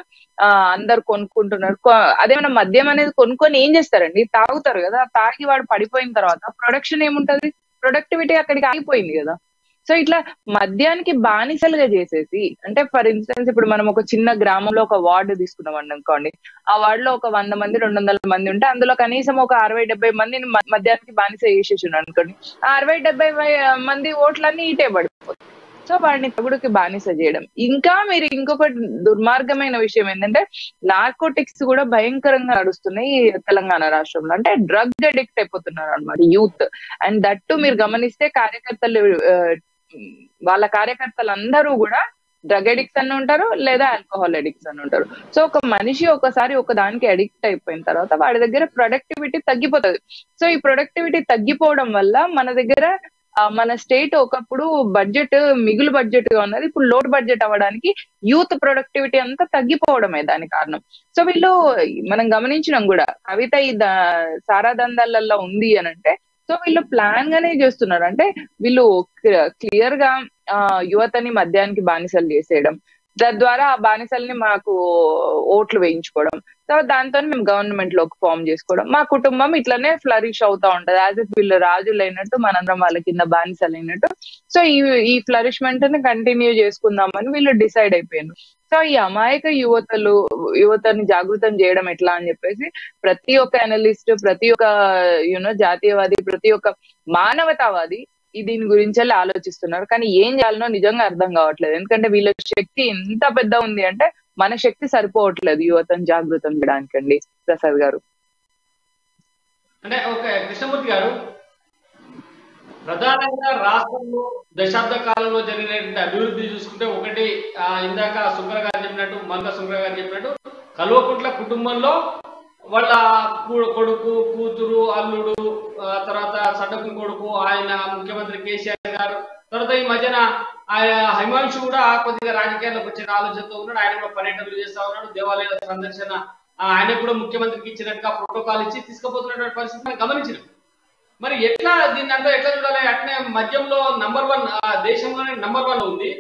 అందరు కొనుక్కుంటున్నారు. అదేమన్నా మద్యం అనేది కొనుక్కొని ఏం చేస్తారండి? తాగుతారు కదా. తాగి వాడు పడిపోయిన తర్వాత ప్రొడక్షన్ ఏముంటది? ప్రొడక్టివిటీ అక్కడికి ఆగిపోయింది కదా. సో ఇట్లా మద్యానికి బానిసలుగా చేసేసి, అంటే ఫర్ ఇన్స్టెన్స్ ఇప్పుడు మనం ఒక చిన్న గ్రామంలో ఒక వార్డు తీసుకున్నాం అనుకోండి. ఆ వార్డులో ఒక 100 మంది 200 మంది ఉంటే అందులో కనీసం ఒక 60-70 మందిని మద్యానికి బానిస చేసేసాడు అనుకోండి. ఆ 60-70 మంది ఓట్లన్నీ ఇటే పడిపోతాయి. సో వాడిని తగుడుకి బానిస చేయడం. ఇంకా మీరు ఇంకొక దుర్మార్గమైన విషయం ఏంటంటే నార్కోటిక్స్ కూడా భయంకరంగా నడుస్తున్నాయి తెలంగాణ రాష్ట్రంలో. అంటే డ్రగ్ అడిక్ట్ అయిపోతున్నారు అనమాట యూత్. అండ్ దట్టు మీరు గమనిస్తే కార్యకర్తలు వాళ్ళ కార్యకర్తలందరూ కూడా డ్రగ్ అడిక్ట్స్ అని ఉంటారు, లేదా ఆల్కహాల్ అడిక్ట్స్ అని ఉంటారు. సో ఒక మనిషి ఒకసారి ఒక దానికి అడిక్ట్ అయిపోయిన తర్వాత వాడి దగ్గర ప్రొడక్టివిటీ తగ్గిపోతుంది. సో ఈ ప్రొడక్టివిటీ తగ్గిపోవడం వల్ల మన దగ్గర మన స్టేట్ ఒకప్పుడు బడ్జెట్ మిగులు బడ్జెట్ గా ఉన్నది, ఇప్పుడు లోడ్ బడ్జెట్ అవ్వడానికి యూత్ ప్రొడక్టివిటీ అంతా తగ్గిపోవడమే దాని కారణం. సో వీళ్ళు మనం గమనించినాం కూడా, కవిత ఈ సారా దందాలలో ఉంది అని అంటే సో వీళ్ళు ప్లాన్ గానే చేస్తున్నారు. అంటే వీళ్ళు క్లియర్ గా యువతని మద్యానికి బానిసలు చేసేయడం, తద్వారా ఆ బానిసల్ని మాకు ఓట్లు వేయించుకోవడం, తర్వాత దాంతో మేము గవర్నమెంట్ లోకి ఫామ్ చేసుకోవడం, మా కుటుంబం ఇట్లనే ఫ్లరిష్ అవుతా ఉంటది. యాజ్ ఇఫ్ వీళ్ళు రాజులు అయినట్టు మనందరం వాళ్ళ కింద బానిసలు అయినట్టు. సో ఈ ఫ్లరిష్మెంట్ ని కంటిన్యూ చేసుకుందామని వీళ్ళు డిసైడ్ అయిపోయారు. సో ఈ అమాయక యువతని జాగృతం చేయడం ఎట్లా అని చెప్పేసి ప్రతి ఒక్క అనలిస్ట్, ప్రతి ఒక్క జాతీయవాది, ప్రతి ఒక్క మానవతావాది దీని గురించి ఆలోచిస్తున్నారు. కానీ ఏం చేయాలనో నిజంగా అర్థం కావట్లేదు. ఎందుకంటే వీళ్ళ శక్తి ఎంత పెద్ద ఉంది అంటే మన శక్తి సరిపోవట్లేదు యువతను జాగృతం చేయడానికి అండి. ప్రసాద్ గారు అంటే ఓకే, కృష్ణమూర్తి గారు, ప్రధానంగా రాష్ట్రంలో దశాబ్ద కాలంలో జరిగినటువంటి అభివృద్ధి చూసుకుంటే ఒకటి ఇందాక శుంకర గారు చెప్పినట్టు, మంద శుంకర గారు చెప్పినట్టు కల్వకుంట్ల కుటుంబంలో వాళ్ళ కొడుకు, కూతురు, అల్లుడు, తర్వాత సడ్డకు కొడుకు, ఆయన ముఖ్యమంత్రి కేసీఆర్ గారు, తర్వాత ఈ మధ్యన ఆయన హిమాంశు కూడా కొద్దిగా రాజకీయాల్లోకి వచ్చిన ఆలోచనతో ఉన్నాడు. ఆయన కూడా పర్యటనలు చేస్తా ఉన్నాడు, దేవాలయాల సందర్శన ఆయన కూడా ముఖ్యమంత్రికి ఇచ్చినట్టుగా ప్రోటోకాల్ ఇచ్చి తీసుకుపోతున్నటువంటి పరిస్థితి మనం గమనించినాం. మరి ఎట్లా దీన్ని అంతా ఎట్లా చూడాలి? అట్నే మద్యంలో #1 దేశంలోనే #1 ఉంది,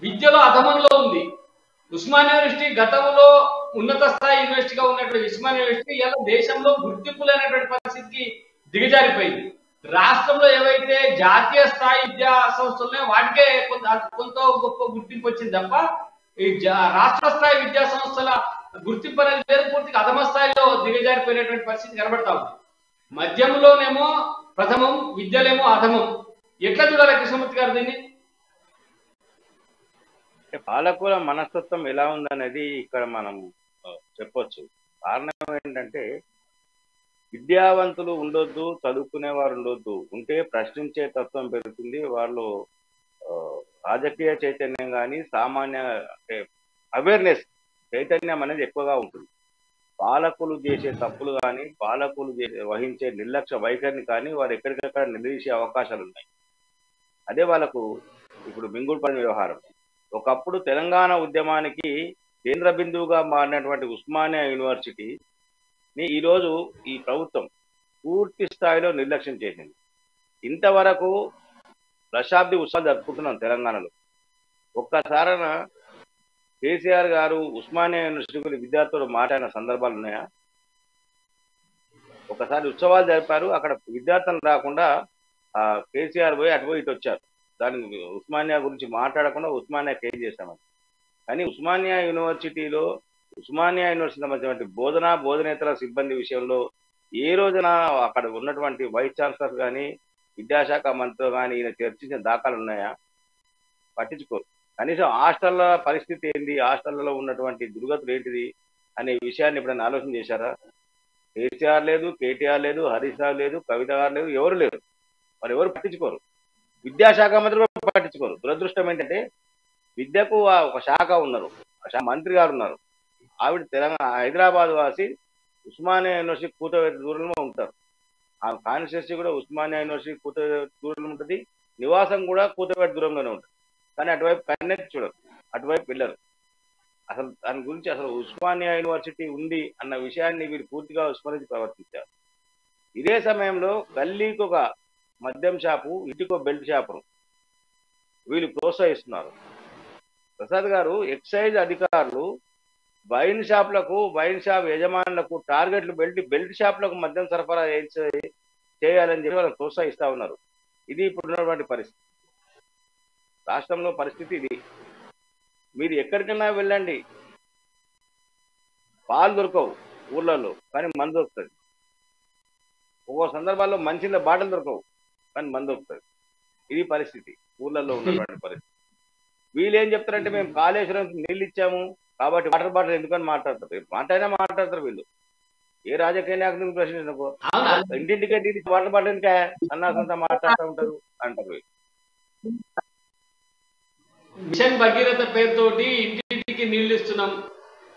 విద్యలో అధమంలో ఉంది. ఉస్మానియా యూనివర్సిటీ గతంలో ఉన్నత స్థాయి యూనివర్సిటీగా ఉన్నటువంటి ఉస్మానియా యూనివర్సిటీ ఇలా దేశంలో గుర్తింపు లేనటువంటి పరిస్థితికి దిగజారిపోయింది. రాష్ట్రంలో ఏవైతే జాతీయ స్థాయి విద్యా సంస్థలునే వాటికే కొంత గొప్ప గుర్తింపు వచ్చింది తప్ప ఈ రాష్ట్ర స్థాయి విద్యా సంస్థల గుర్తింపు అనేది లేదు. పూర్తిగా అధమ స్థాయిలో దిగజారిపోయినటువంటి పరిస్థితి కనబడతా ఉంది. మద్యంలోనేమో ప్రథమం, విద్యలేమో అధమం. ఎట్లా చూడాలి కృష్ణమూర్తి గారు దీన్ని? పాలకుల మనస్తత్వం ఎలా ఉందనేది ఇక్కడ మనం చెప్పొచ్చు. కారణం ఏంటంటే విద్యావంతులు ఉండొద్దు, చదువుకునేవారు ఉండొద్దు, ఉంటే ప్రశ్నించే తత్వం పెరుగుతుంది. వాళ్ళు రాజకీయ చైతన్యం కానీ సామాన్య అంటే అవేర్నెస్ చైతన్యం అనేది ఎక్కువగా ఉంటుంది. పాలకులు చేసే తప్పులు కానీ, పాలకులు వహించే నిర్లక్ష్య వైఖరిని కానీ వారు ఎక్కడికక్కడ నిలదీసే అవకాశాలు ఉన్నాయి. అదే వాళ్ళకు ఇప్పుడు మింగుడుపడిన వ్యవహారం. ఒకప్పుడు తెలంగాణ ఉద్యమానికి కేంద్ర బిందువుగా మారినటువంటి ఉస్మానియా యూనివర్సిటీని ఈరోజు ఈ ప్రభుత్వం పూర్తి స్థాయిలో నిర్లక్ష్యం చేసింది. ఇంతవరకు దశాబ్ది ఉత్సవాలు జరుపుకుంటున్నాం తెలంగాణలో. ఒక్కసారైనా కేసీఆర్ గారు ఉస్మానియా యూనివర్సిటీ విద్యార్థులు మాట్లాడిన సందర్భాలు ఉన్నాయా? ఒకసారి ఉత్సవాలు జరిపారు, అక్కడ విద్యార్థులు రాకుండా కేసీఆర్ పోయి అటు పోయి ఇటు వచ్చారు. దాని ఉస్మానియా గురించి మాట్లాడకుండా ఉస్మానియా కేసు చేశామని. కానీ ఉస్మానియా యూనివర్సిటీలో ఉస్మానియా యూనివర్సిటీ సంబంధించినటువంటి బోధనేతర సిబ్బంది విషయంలో ఏ రోజున అక్కడ ఉన్నటువంటి వైస్ ఛాన్సలర్ కానీ, విద్యాశాఖ మంత్రులు కానీ ఈయన చర్చించిన దాఖలు ఉన్నాయా? పట్టించుకోరు. కనీసం హాస్టల్ల పరిస్థితి ఏంటి, హాస్టళ్లలో ఉన్నటువంటి దుర్గతులు ఏంటిది అనే విషయాన్ని ఎప్పుడైనా ఆలోచన చేశారా? కేసీఆర్ లేదు, కేటీఆర్ లేదు, హరీష్ రావు లేదు, కవిత గారు లేదు, ఎవరు లేరు. మరి ఎవరు పట్టించుకోరు. విద్యాశాఖ మంత్రి కూడా పట్టించుకోరు. దురదృష్టం ఏంటంటే విద్యకు ఒక శాఖ ఉన్నారు, మంత్రి గారు ఉన్నారు. ఆవిడ తెలంగాణ హైదరాబాద్ వాసి, ఉస్మానియా యూనివర్సిటీ కూతవేట దూరంలో ఉంటారు. ఆ కాన్స్టిట్యూన్సీ కూడా ఉస్మానియా యూనివర్సిటీ కూతవేట దూరంలో ఉంటుంది, నివాసం కూడా కూతవేట దూరంలోనే ఉంటుంది. కానీ అటువైపు కన్నెత్తి చూడరు. అటువైపు వెళ్ళరు. అసలు దాని గురించి అసలు ఉస్మానియా యూనివర్సిటీ ఉంది అన్న విషయాన్ని వీరు పూర్తిగా విస్మరించి ప్రవర్తించారు. ఇదే సమయంలో గల్లీకి ఒక మద్యం షాపు, ఇంటికో బెల్ట్ షాపును వీళ్ళు ప్రోత్సహిస్తున్నారు. ప్రసాద్ గారు, ఎక్సైజ్ అధికారులు వైన్ షాప్ యజమానులకు టార్గెట్లు బెల్ట్ షాపులకు మద్యం సరఫరా చేయాలని చెప్పి వాళ్ళని ప్రోత్సహిస్తా ఉన్నారు. ఇది ఇప్పుడున్నటువంటి పరిస్థితి. రాష్ట్రంలో పరిస్థితి ఇది. మీరు ఎక్కడికైనా వెళ్ళండి, పాలు దొరకవు ఊర్లలో, కానీ మందు దొరుకుతుంది. ఒక్కో సందర్భాల్లో మంచిల బాటలు దొరకవు, కానీ మందు దొరుకుతుంది. ఇది పరిస్థితి ఊర్లలో ఉన్నటువంటి పరిస్థితి. వీళ్ళు ఏం చెప్తారంటే, మేము కాళేశ్వరం నీళ్ళు ఇచ్చాము కాబట్టి వాటర్ బాటిల్ ఎందుకని మాట్లాడతారు. మాట్లాడతారు వీళ్ళు. ఏ రాజకీయ నాయకుడిని ప్రశ్నించకు, ఇంటింటికే నీళ్ళు వాటర్ బాటిల్ ఇంకా సన్నాసంతా మాట్లాడుతూ ఉంటారు అంటారు వీళ్ళు. మిషన్ భగీరథ పేరుతోటి ఇంటింటికి నీళ్లు ఇస్తున్నాం.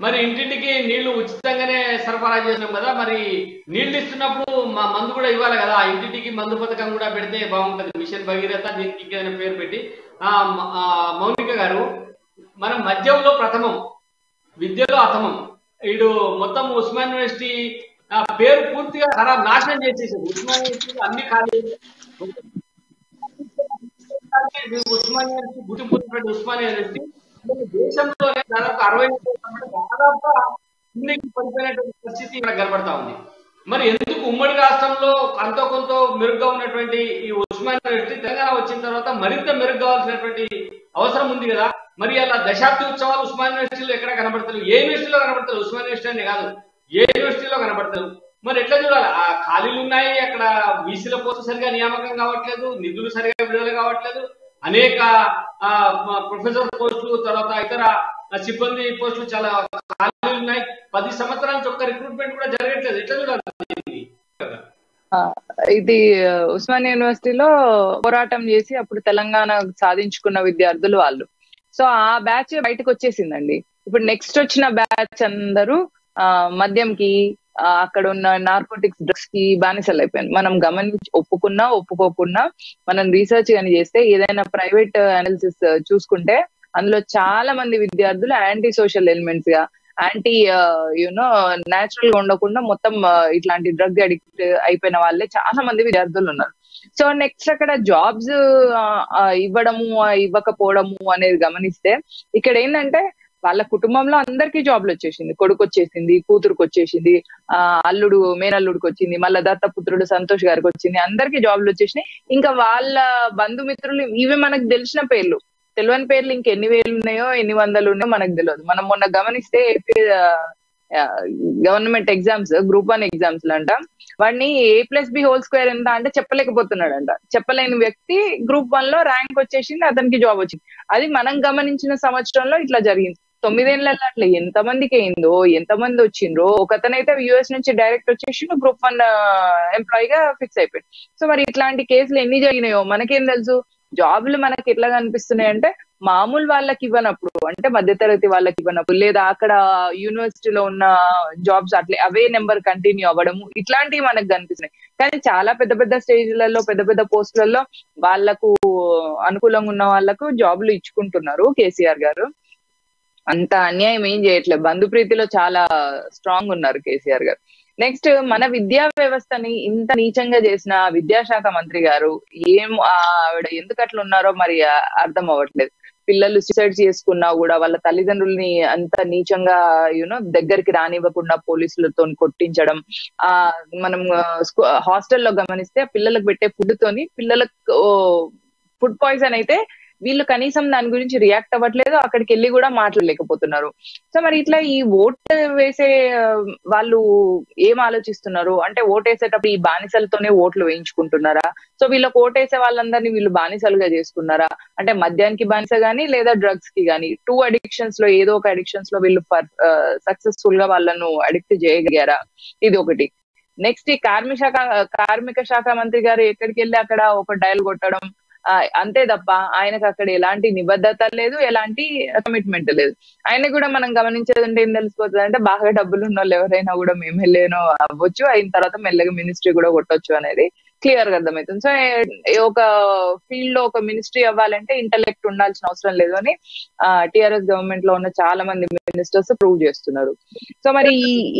మరి ఇంటింటికి నీళ్లు ఉచితంగానే సరఫరా చేస్తున్నాం కదా, మరి నీళ్లు ఇస్తున్నప్పుడు మా మందు కూడా ఇవ్వాలి కదా. ఇంటింటికి మందు పథకం కూడా పెడితే బాగుంటది. మిషన్ భగీరథ దీనికి ఏదైనా పేరు పెట్టి. మౌనిక గారు, మనం మద్యంలో ప్రథమం, విద్యలో అథమం. ఇటు మొత్తం ఉస్మాన్ యూనివర్సిటీ పేరు పూర్తిగా నాశనం చేసేసింది. ఉస్మాన్ యూనివర్సిటీ అన్ని ఖాళీ. ఉస్మానియా గుర్తింపు ఉస్మానియా యూనివర్సిటీ దేశంలోనే దాదాపు 60 పడిపోయినటువంటి పరిస్థితి ఇక్కడ కనబడతా ఉంది. మరి ఎందుకు ఉమ్మడి రాష్ట్రంలో అంతో కొంత మెరుగ్గా ఉన్నటువంటి ఈ ఉస్మానియా యూనివర్సిటీ తెలంగాణ వచ్చిన తర్వాత మరింత మెరుగు కావాల్సినటువంటి అవసరం ఉంది కదా. మరి అలా దశాబ్ది ఉత్సవాలు ఉస్మానియా యూనివర్సిటీలో ఎక్కడ కనబడతారు? ఏ యూనివర్సిటీలో కనబడతారు? ఉస్మానియా యూనివర్సిటీ అనే కాదు, ఏ యూనివర్సిటీలో కనబడతారు? మరి ఎట్లా చూడాలి? ఆ ఖాళీలు ఉన్నాయి, అక్కడ వీసీల పోస్టు సరిగా నియామకం కావట్లేదు, నిధులు సరిగా విడుదల కావట్లేదు, అనేక ప్రొఫెసర్ పోస్టులు, తర్వాత ఇతర సిబ్బంది పోస్టులు చాలా ఖాళీలు ఉన్నాయి. 10 సంవత్సరాల నుంచి ఒక్క రిక్రూట్మెంట్ కూడా జరగట్లేదు. ఎట్లా చూడాలి? ఇది ఉస్మానియా యూనివర్సిటీలో పోరాటం చేసి అప్పుడు తెలంగాణ సాధించుకున్న విద్యార్థులు వాళ్ళు. సో ఆ బ్యాచ్ బయటకు వచ్చేసిందండి. ఇప్పుడు నెక్స్ట్ వచ్చిన బ్యాచ్ అందరూ మద్యంకి, అక్కడ ఉన్న నార్కోటిక్స్, డ్రగ్స్ కి బానిసలు అయిపోయింది. మనం గమనించి ఒప్పుకున్నా ఒప్పుకోకున్నా మనం రీసెర్చ్ కానీ చేస్తే, ఏదైనా ప్రైవేట్ అనాలిసిస్ చూసుకుంటే అందులో చాలా మంది విద్యార్థులు యాంటీ సోషల్ ఎలిమెంట్స్ గా, యాంటీ న్యాచురల్ గా ఉండకుండా మొత్తం ఇట్లాంటి డ్రగ్ అడిక్ట్ అయిపోయిన వాళ్ళే చాలా మంది విద్యార్థులు ఉన్నారు. సో నెక్స్ట్ అక్కడ జాబ్స్ ఇవ్వడము ఇవ్వకపోవడము అనేది గమనిస్తే, ఇక్కడ ఏంటంటే వాళ్ళ కుటుంబంలో అందరికీ జాబ్లు వచ్చేసింది. కొడుకు వచ్చేసింది, కూతురుకు వచ్చేసింది, అల్లుడు మేనల్లుడికి వచ్చింది, మళ్ళా దత్తపుత్రుడు సంతోష్ గారికి వచ్చింది, అందరికీ జాబ్లు వచ్చేసినాయి. ఇంకా వాళ్ళ బంధుమిత్రులు, ఇవి మనకు తెలిసిన పేర్లు, తెలియని పేర్లు ఇంకెన్ని వేలు ఉన్నాయో ఎన్ని వందలు ఉన్నాయో మనకు తెలియదు. మనం మొన్న గమనిస్తే గవర్నమెంట్ ఎగ్జామ్స్, గ్రూప్ 1 ఎగ్జామ్స్ అంట, వాడిని A+B² ఎంత అంటే చెప్పలేకపోతున్నాడంట. చెప్పలేని వ్యక్తి గ్రూప్ 1 లో ర్యాంక్ వచ్చేసింది, అతనికి జాబ్ వచ్చింది. అది మనం గమనించిన సంవత్సరంలో ఇట్లా జరిగింది. 9 ఏళ్లలో అట్లా ఎంతమందికి అయిందో, ఎంతమంది వచ్చిండ్రో. ఒకతనైతే US నుంచి డైరెక్ట్ వచ్చేసి గ్రూప్ 1 ఎంప్లాయీగా ఫిక్స్ అయిపోయింది. సో మరి ఇట్లాంటి కేసులు ఎన్ని జరిగినాయో మనకేం తెలుసు. జాబులు మనకి ఎట్లా కనిపిస్తున్నాయి అంటే, మామూలు వాళ్ళకి ఇవ్వనప్పుడు, అంటే మధ్యతరగతి వాళ్ళకి ఇవ్వనప్పుడు, లేదా అక్కడ యూనివర్సిటీలో ఉన్న జాబ్స్ అట్లే అవే నెంబర్ కంటిన్యూ అవ్వడము, ఇట్లాంటివి మనకు కనిపిస్తున్నాయి. కానీ చాలా పెద్ద పెద్ద స్టేజ్లలో, పెద్ద పెద్ద పోస్టులలో వాళ్లకు అనుకూలంగా ఉన్న వాళ్లకు జాబులు ఇచ్చుకుంటున్నారు కేసీఆర్ గారు. అంత అన్యాయం ఏం చేయట్లేదు. బంధుప్రీతిలో చాలా స్ట్రాంగ్ ఉన్నారు కేసీఆర్ గారు. నెక్స్ట్, మన విద్యా వ్యవస్థని ఇంత నీచంగా చేసిన విద్యాశాఖ మంత్రి గారు ఆవిడ ఎందుకు అట్లా ఉన్నారో మరి అర్థం అవ్వట్లేదు. పిల్లలు సూసైడ్ చేసుకున్నా కూడా వాళ్ళ తల్లిదండ్రుల్ని అంత నీచంగా దగ్గరికి రానివ్వకుండా పోలీసులతో కొట్టించడం. మనం హాస్టల్లో గమనిస్తే పిల్లలకు పెట్టే ఫుడ్ తోని పిల్లలకు ఫుడ్ పాయిజన్ అయితే వీళ్ళు కనీసం దాని గురించి రియాక్ట్ అవ్వట్లేదు, అక్కడికి వెళ్ళి కూడా మాట్లాడలేకపోతున్నారు. సో మరి ఇట్లా ఈ ఓటు వేసే వాళ్ళు ఏం ఆలోచిస్తున్నారు అంటే, ఓటేసేటప్పుడు ఈ బానిసలతోనే ఓట్లు వేయించుకుంటున్నారా? సో వీళ్ళకి ఓటేసే వాళ్ళందరినీ వీళ్ళు బానిసలుగా చేసుకున్నారా? అంటే మద్యానికి బానిస గానీ లేదా డ్రగ్స్ కి గానీ 2 అడిక్షన్స్ లో ఏదో ఒక అడిక్షన్స్ లో వీళ్ళు సక్సెస్ఫుల్ గా వాళ్ళను అడిక్ట్ చేయగలిగారా? ఇది ఒకటి. నెక్స్ట్, ఈ కార్మిక శాఖ మంత్రి గారు ఎక్కడికి వెళ్ళి అక్కడ ఒక డయల్ కొట్టడం, అంతే తప్ప ఆయనకు అక్కడ ఎలాంటి నిబద్ధత లేదు, ఎలాంటి కమిట్మెంట్ లేదు. ఆయన కూడా మనం గమనించేదంటే ఏం తెలిసిపోతుంది అంటే బాగా డబ్బులు ఉన్న వాళ్ళు ఎవరైనా కూడా ఎమ్మెల్యేనో అవ్వచ్చు, అయిన తర్వాత మెల్లగా మినిస్ట్రీ కూడా కొట్టొచ్చు అనేది క్లియర్ గా అర్థమవుతుంది. సో ఒక ఫీల్డ్ లో ఒక మినిస్ట్రీ అవ్వాలంటే ఇంటలెక్ట్ ఉండాల్సిన అవసరం లేదు అని టిఆర్ఎస్ గవర్నమెంట్ లో ఉన్న చాలా మంది మినిస్టర్స్ ప్రూవ్ చేస్తున్నారు. సో మరి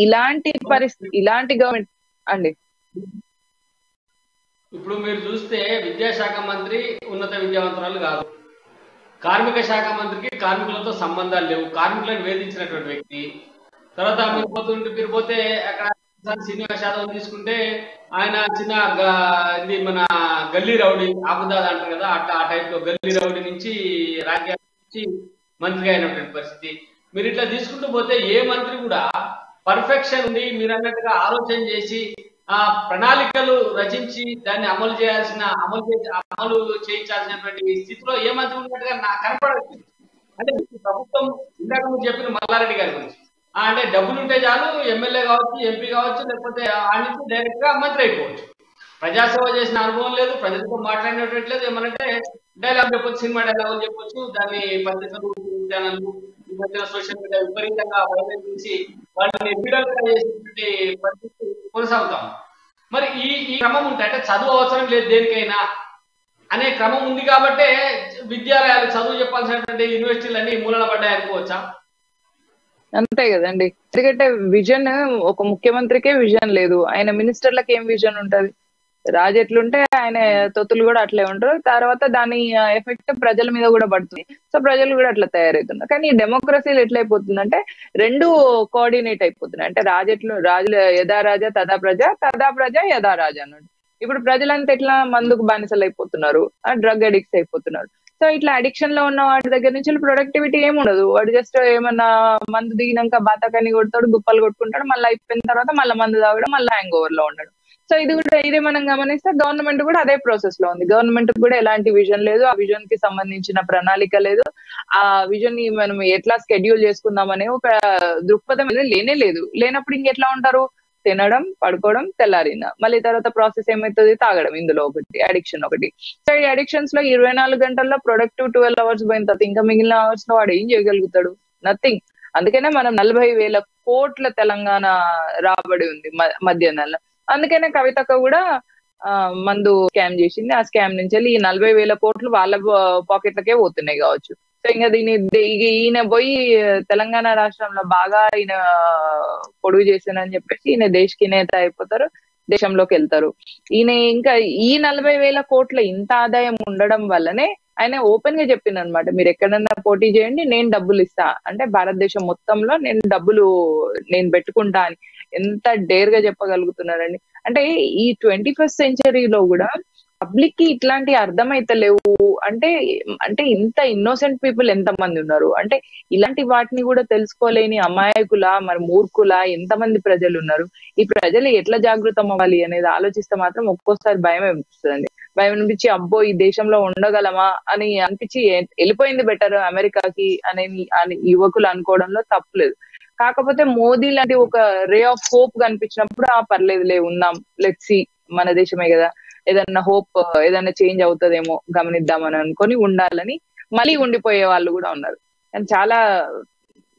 ఇలాంటి పరిస్థితి, ఇలాంటి గవర్నమెంట్ అండి, ఇప్పుడు మీరు చూస్తే విద్యాశాఖ మంత్రి ఉన్నత విద్యావంతురాలు కాదు, కార్మిక శాఖ మంత్రికి కార్మికులతో సంబంధాలు లేవు, కార్మికులను వేధించినటువంటి వ్యక్తి. తర్వాత మీరు పోతే అక్కడ శ్రీనివాస్ యాదవ్ తీసుకుంటే ఆయన చిన్న ఇది మన గల్లీ రౌడీ ఆపుదాది అంటారు కదా, ఆ టైప్ లో గల్లీ రౌడీ నుంచి రాజకీయాల నుంచి మంత్రిగా అయినటువంటి పరిస్థితి. మీరు ఇట్లా తీసుకుంటూ పోతే ఏ మంత్రి కూడా పర్ఫెక్షన్ ఉండి మీరు అన్నట్టుగా ఆలోచన చేసి ఆ ప్రణాళికలు రచించి దాన్ని అమలు చేయించాల్సినటువంటి స్థితిలో ఏ మంత్రి ఉన్నట్టుగా నాకు కనపడదు. అంటే ప్రభుత్వం ఇందాక మీరు చెప్పిన మల్లారెడ్డి గారి గురించి అంటే డబ్బులు ఉంటే చాలు ఎమ్మెల్యే కావచ్చు, ఎంపీ కావచ్చు, లేకపోతే ఆ నుంచి డైరెక్ట్ గా మంత్రి అయిపోవచ్చు. ప్రజాసేవ చేసిన అనుభవం లేదు, ప్రజలతో మాట్లాడినట్టు లేదు, ఏమనంటే డైలాగ్ చెప్పొచ్చు, సినిమా డైలాగులు చెప్పొచ్చు, దాన్ని పత్రికలు ఛానళ్ళు ఈ మధ్యన సోషల్ మీడియా విపరీతంగా వైరల్ చేసి వాళ్ళని విడుదల చేసేటువంటి పరిస్థితి కొనసాగుతాం. మరి ఈ క్రమం ఉంటే అంటే చదువు అవసరం లేదు దేనికైనా అనే క్రమం ఉంది కాబట్టే విద్యాలయాలు చదువు చెప్పాల్సినటువంటి యూనివర్సిటీలు అన్ని మూలన పడ్డాయి అనుకోవచ్చా? అంతే కదండి. ఎందుకంటే విజన్ ఒక ముఖ్యమంత్రికి విజన్ లేదు, ఆయన మినిస్టర్లకు ఏం విజన్ ఉంటది? రాజు ఎట్లుంటే ఆయన తొత్తులు కూడా అట్లే ఉంటారు. తర్వాత దాని ఎఫెక్ట్ ప్రజల మీద కూడా పడుతుంది. సో ప్రజలు కూడా అట్లా తయారవుతున్నారు. కానీ ఈ డెమోక్రసీలు ఎట్లయిపోతుందంటే రెండు కోఆర్డినేట్ అయిపోతున్నాయి. అంటే రాజులు యథా రాజా తదా ప్రజ, తదా ప్రజ యథా రాజా అన్నాడు. ఇప్పుడు ప్రజలంతా ఎట్లా మందుకు బానిసలు అయిపోతున్నారు, డ్రగ్ అడిక్ట్స్ అయిపోతున్నారు. సో ఇట్లా అడిక్షన్ లో ఉన్న వాడి దగ్గర నుంచి ప్రొడక్టివిటీ ఏమి ఉండదు. వాడు జస్ట్ ఏమన్నా మందు దిగినాక బాతకాన్ని కొడతాడు, గుప్పలు కొట్టుకుంటాడు, మళ్ళీ అయిపోయిన తర్వాత మళ్ళీ మందు తాగడం, మళ్ళీ హ్యాంగ్ ఓవర్ లో ఉండడు. సో ఇదే మనం గమనిస్తే గవర్నమెంట్ కూడా అదే ప్రాసెస్ లో ఉంది. గవర్నమెంట్ కూడా ఎలాంటి విజన్ లేదు, ఆ విజన్ కి సంబంధించిన ప్రణాళిక లేదు, ఆ విజన్ ని మనం ఎట్లా స్కెడ్యూల్ చేసుకుందామనే ఒక దృక్పథం అనేది లేనే లేదు. లేనప్పుడు ఇంకెట్లా ఉంటారు? తినడం, పడుకోవడం, తెల్లారిన మళ్ళీ తర్వాత ప్రాసెస్ ఏమవుతుంది? తాగడం. ఇందులో ఒకటి అడిక్షన్ ఒకటి. సో ఈ అడిక్షన్స్ లో 24 గంటల్లో ప్రొడక్టివ్ 12 hours పోయిన తర్వాత ఇంకా మిగిలిన అవర్స్ లో వాడు ఏం చేయగలుగుతాడు? నథింగ్. అందుకనే మనం 40,000 కోట్ల తెలంగాణ రాబడి ఉంది మధ్యాహ్నాల్లో. అందుకనే కవితక్క కూడా మందు స్కామ్ చేసింది. ఆ స్కామ్ నుంచి వెళ్ళి ఈ 40,000 కోట్లు వాళ్ళ పాకెట్లకే పోతున్నాయి కావచ్చు. సో ఇంకా ఈయన పోయి తెలంగాణ రాష్ట్రంలో బాగా ఈయన పొడుగు చేశానని చెప్పేసి ఈయన దేశకి నేత అయిపోతారు, దేశంలోకి వెళ్తారు. ఈయన ఇంకా ఈ 40,000 కోట్ల ఇంత ఆదాయం ఉండడం వల్లనే ఆయన ఓపెన్ గా చెప్పింది అనమాట, మీరు ఎక్కడన్నా పోటీ చేయండి, నేను డబ్బులు ఇస్తా అంటే భారతదేశం మొత్తంలో నేను పెట్టుకుంటా అని ఎంత డేర్ గా చెప్పగలుగుతున్నారండి. అంటే ఈ 21st centuryలో కూడా పబ్లిక్ కి ఇట్లాంటి అర్థమైతలేవు అంటే ఇంత ఇన్నోసెంట్ పీపుల్ ఎంత మంది ఉన్నారు అంటే ఇలాంటి వాటిని కూడా తెలుసుకోలేని అమాయకుల, మరి మూర్ఖుల ఎంతమంది ప్రజలు ఉన్నారు. ఈ ప్రజలు ఎట్లా జాగృతం అవ్వాలి అనేది ఆలోచిస్తే మాత్రం ఒక్కోసారి భయం అనిపిస్తుంది. భయం అనిపించి అబ్బో ఈ దేశంలో ఉండగలమా అని అనిపించి వెళ్ళిపోయింది బెటర్ అమెరికాకి అని యువకులు అనుకోవడంలో తప్పులేదు. కాకపోతే మోదీ లాంటి ఒక రే ఆఫ్ హోప్ కనిపించినప్పుడు పర్లేదులే ఉందాం, లెట్స్ సీ, మన దేశమే కదా, ఏదన్నా హోప్, ఏదన్నా చేంజ్ అవుతుందేమో గమనిద్దామని అనుకొని ఉండాలని మళ్ళీ ఉండిపోయే వాళ్ళు కూడా ఉన్నారు. కానీ చాలా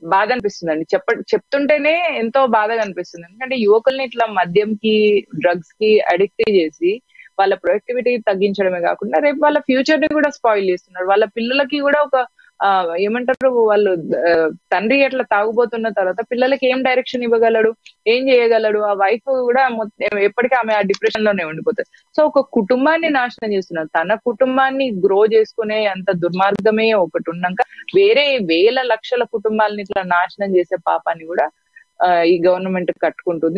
బాధ అనిపిస్తుందండి, చెప్తుంటేనే ఎంతో బాధగా అనిపిస్తుంది. ఎందుకంటే యువకుల్ని ఇట్లా మద్యంకి, డ్రగ్స్ కి అడిక్ట్ చేసి వాళ్ళ ప్రొడక్టివిటీ తగ్గించడమే కాకుండా రేపు వాళ్ళ ఫ్యూచర్ ని కూడా స్పాయిల్ చేస్తున్నారు. వాళ్ళ పిల్లలకి కూడా ఒక ఏమంటారు, వాళ్ళు తండ్రి ఎట్లా తాగుబోతున్న తర్వాత పిల్లలకి ఏం డైరెక్షన్ ఇవ్వగలడు, ఏం చేయగలడు? ఆ వైఫ్ కూడా ఎప్పటికీ ఆమె ఆ డిప్రెషన్ లోనే ఉండిపోతుంది. సో ఒక కుటుంబాన్ని నాశనం చేస్తున్నారు. తన కుటుంబాన్ని గ్రో చేసుకునే అంత దుర్మార్గమే ఒకటి ఉన్నాక వేరే వేల లక్షల కుటుంబాలని ఇట్లా నాశనం చేసే పాపాన్ని కూడా ఈ గవర్నమెంట్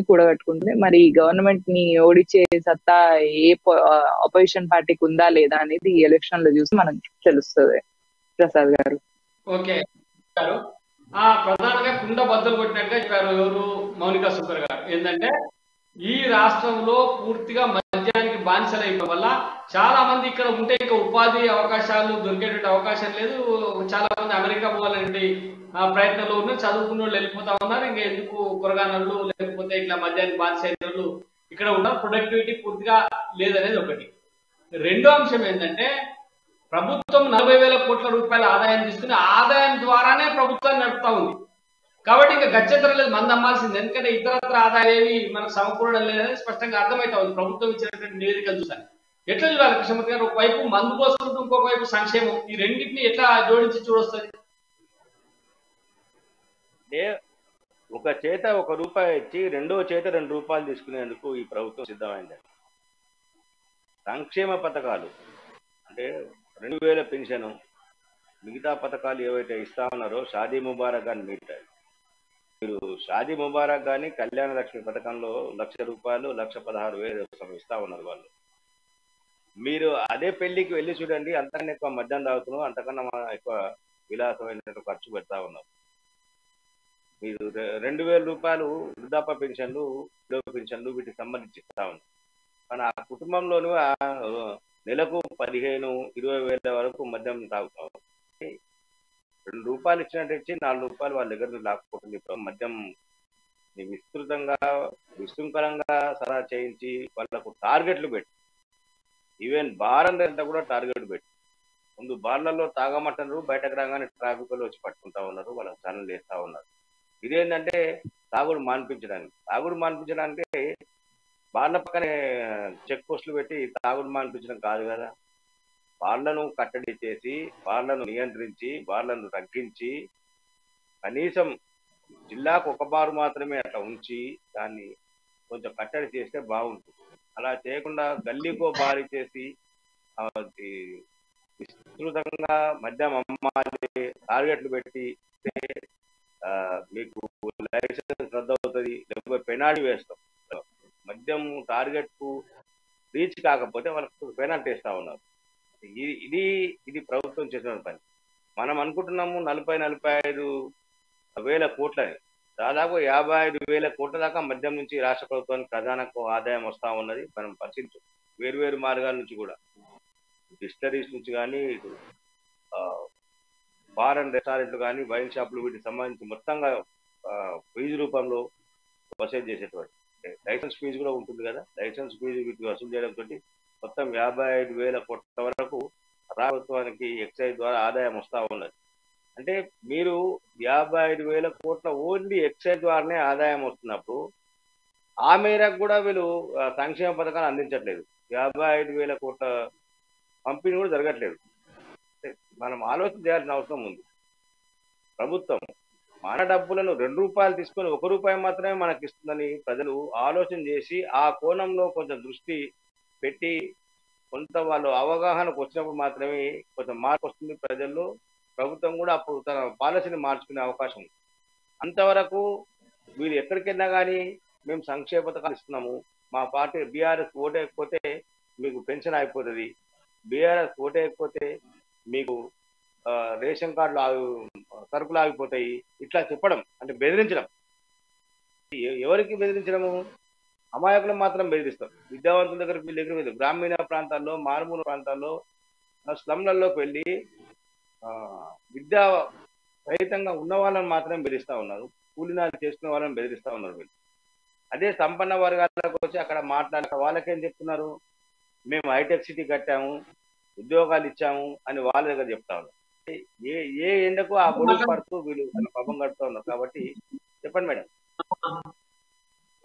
కూడగట్టుకుంటుంది. మరి ఈ గవర్నమెంట్ ని ఓడించే సత్తా ఏ అపోజిషన్ పార్టీకి ఉందా లేదా అనేది ఈ ఎలక్షన్ లో చూసి మనకు తెలుస్తుంది. ప్రసాద్ గారు ఓకే గారు ప్రధానంగా కుండ బద్దలు కొట్టినట్టుగా చెప్పారు ఎవరు, మౌనికా సుందర్ గారు. ఏంటంటే ఈ రాష్ట్రంలో పూర్తిగా మద్యానికి బానిసలు అయిపోవడం వల్ల చాలా మంది ఇక్కడ ఉంటే ఇంకా ఉపాధి అవకాశాలు దొరికేటువంటి అవకాశం లేదు. చాలా మంది అమెరికా పోవాలంటే ప్రయత్నంలో ఉన్నారు, చదువుకున్న వాళ్ళు వెళ్ళిపోతా ఉన్నారు. ఇంకా ఎందుకు కొరగానోళ్ళు లేకపోతే ఇట్లా మద్యానికి బానిస అయిన వాళ్ళు ఇక్కడ ఉన్నారు. ప్రొడక్టివిటీ పూర్తిగా లేదనేది ఒకటి. రెండో అంశం ఏంటంటే ప్రభుత్వం 40,000 కోట్ల రూపాయల ఆదాయం తీసుకుని ఆదాయం ద్వారానే ప్రభుత్వాన్ని నడుపుతా ఉంది. కాబట్టి ఇంకా గత్యంతరం లేదు, మంది అమ్మాల్సింది. ఎందుకంటే ఇతరత్ర ఆదాయం ఏవి మనకు సమకూరడం లేదని స్పష్టంగా అర్థమవుతా ఉంది ప్రభుత్వం ఇచ్చినటువంటి నివేదికలు చూసాను. ఎట్లా చూడాలి కృష్ణమూర్తి గారు? ఒకవైపు మందు పోసుకుంటూ ఇంకొక వైపు సంక్షేమం, ఈ రెండింటిని ఎట్లా జోడించి చూడొస్తుంది? ఒక చేత 1 రూపాయి ఇచ్చి రెండో చేత 2 రూపాయలు తీసుకునేందుకు ఈ ప్రభుత్వం సిద్ధమైంది. సంక్షేమ పథకాలు అంటే 2000 పెన్షన్, మిగతా పథకాలు ఏవైతే ఇస్తా ఉన్నారో షాదీ ముబారక్ కానీ మీరు షాదీ ముబారక్ కానీ కళ్యాణ లక్ష్మి పథకంలో 1,00,000 రూపాయలు 1,16,000 ఇస్తా ఉన్నారు వాళ్ళు. మీరు అదే పెళ్లికి వెళ్ళి చూడండి, అంతకన్నా ఎక్కువ మద్యం తాగుతున్నాం, అంతకన్నా ఎక్కువ విలాసమైన ఖర్చు పెడతా ఉన్నారు. మీరు 2,000 రూపాయలు వృద్ధాప్య పెన్షన్లు, విడో పెన్షన్లు వీటికి సంబంధించి ఇస్తా ఉన్నారు. కానీ ఆ కుటుంబంలోనూ నెలకు 15-20 వేల వరకు మద్యం తాగుతాం. 2 రూపాయలు ఇచ్చినట్టు ఇచ్చి 4 రూపాయలు వాళ్ళ దగ్గర లాక్కుంటుంది. మద్యం విశృంఖలంగా సరఫరా చేయించి వాళ్ళకు టార్గెట్లు పెట్టి, ఈవెన్ బార్ అంతా కూడా టార్గెట్ పెట్టి, ముందు బార్లలో తాగమంటున్నారు, బయటకు రాగానే ట్రాఫిక్ లో వచ్చి పట్టుకుంటా ఉన్నారు, వాళ్ళకి ఛానల్ వేస్తా ఉన్నారు. ఇదేంటంటే తాగుడు మాన్పించడానికి బార్ల పక్కనే చెక్ పోస్టులు పెట్టి తాగుడు మాన్పించడం కాదు కదా. బార్లను కట్టడి చేసి, బార్లను నియంత్రించి, బార్లను తగ్గించి, కనీసం జిల్లాకు 1 బారు మాత్రమే అట్లా ఉంచి దాన్ని కొంచెం కట్టడి చేస్తే బాగుంటుంది. అలా చేయకుండా గల్లీకో బారి చేసి విస్తృతంగా మద్యం అమ్మాలి టార్గెట్లు పెట్టి మీకు లైసెన్స్ రద్దు అవుతుంది, లేకపోతే పెనాల్టీ వేస్తాం. మద్యం టార్గెట్ కు రీచ్ కాకపోతే వాళ్ళకు పెనాల్టీ వేస్తా ఉన్నారు. ఇది ప్రభుత్వం చేసిన పని. మనం అనుకుంటున్నాము 40-45 వేల కోట్లని, దాదాపు 55,000 కోట్ల దాకా మద్యం నుంచి రాష్ట్ర ప్రభుత్వానికి ఖజానాకు ఆదాయం వస్తా ఉన్నది. మనం పరిశీలించు వేరు మార్గాల నుంచి కూడా, డిస్టరీస్ నుంచి కానీ, బార్ అండ్ రెస్టారెంట్లు కానీ, వైన్ షాపులు, వీటికి సంబంధించి మొత్తంగా ఫీజు రూపంలో వసూలు చేసేటువంటి లైసెన్స్ ఫీజు కూడా ఉంటుంది కదా. లైసెన్స్ ఫీజు వీటికి వసూలు చేయడంతో మొత్తం 55,000 కోట్ల వరకు ప్రభుత్వానికి ఎక్సైజ్ ద్వారా ఆదాయం వస్తూ ఉన్నది. అంటే మీరు 55,000 కోట్ల ఓన్లీ ఎక్సైజ్ ద్వారానే ఆదాయం వస్తున్నప్పుడు ఆ మేరకు కూడా వీళ్ళు సంక్షేమ పథకాలు అందించట్లేదు. 55,000 కోట్ల పంపిణీ కూడా జరగట్లేదు. మనం ఆలోచన చేయాల్సిన అవసరం ఉంది. ప్రభుత్వం మన డబ్బులను 2 రూపాయలు తీసుకొని 1 రూపాయి మాత్రమే మనకి ఇస్తుందని ప్రజలు ఆలోచన చేసి ఆ కోణంలో కొంచెం దృష్టి పెట్టి కొంత వాళ్ళు అవగాహనకు వచ్చినప్పుడు మాత్రమే కొంచెం మార్పు వస్తుంది ప్రజల్లో. ప్రభుత్వం కూడా అప్పుడు తన పాలసీని మార్చుకునే అవకాశం ఉంది. అంతవరకు వీళ్ళు ఎక్కడికి వెళ్ళినా కానీ మేము సంక్షేమ పథకాలు ఇస్తున్నాము, మా పార్టీ బీఆర్ఎస్ ఓటేయకపోతే మీకు పెన్షన్ అయిపోతుంది, బీఆర్ఎస్ ఓటేయకపోతే మీకు రేషన్ కార్డులు సరుకులు ఆగిపోతాయి, ఇట్లా చెప్పడం అంటే బెదిరించడం. ఎవరికి బెదిరించడము? అమాయకులు మాత్రం బెదిరిస్తారు. విద్యావంతుల దగ్గర వీళ్ళ దగ్గర గ్రామీణ ప్రాంతాల్లో, మారుమూల ప్రాంతాల్లో, స్లమ్లలోకి వెళ్ళి విద్యా రహితంగా ఉన్న వాళ్ళని మాత్రం బెదిరిస్తూ ఉన్నారు, కూలినాలు చేసుకునే వాళ్ళని బెదిరిస్తూ ఉన్నారు వీళ్ళు. అదే సంపన్న వర్గాలకు వచ్చి అక్కడ మాట్లాడే వాళ్ళకేం చెప్తున్నారు, మేము హైటెక్ సిటీ కట్టాము, ఉద్యోగాలు ఇచ్చాము అని వాళ్ళ దగ్గర చెప్తా ఉన్నారు. ఏ ఎండకు ఆ గొడుగు పడుతూ వీళ్ళు పబ్బం కడుతూ ఉన్నారు. కాబట్టి చెప్పండి మేడం.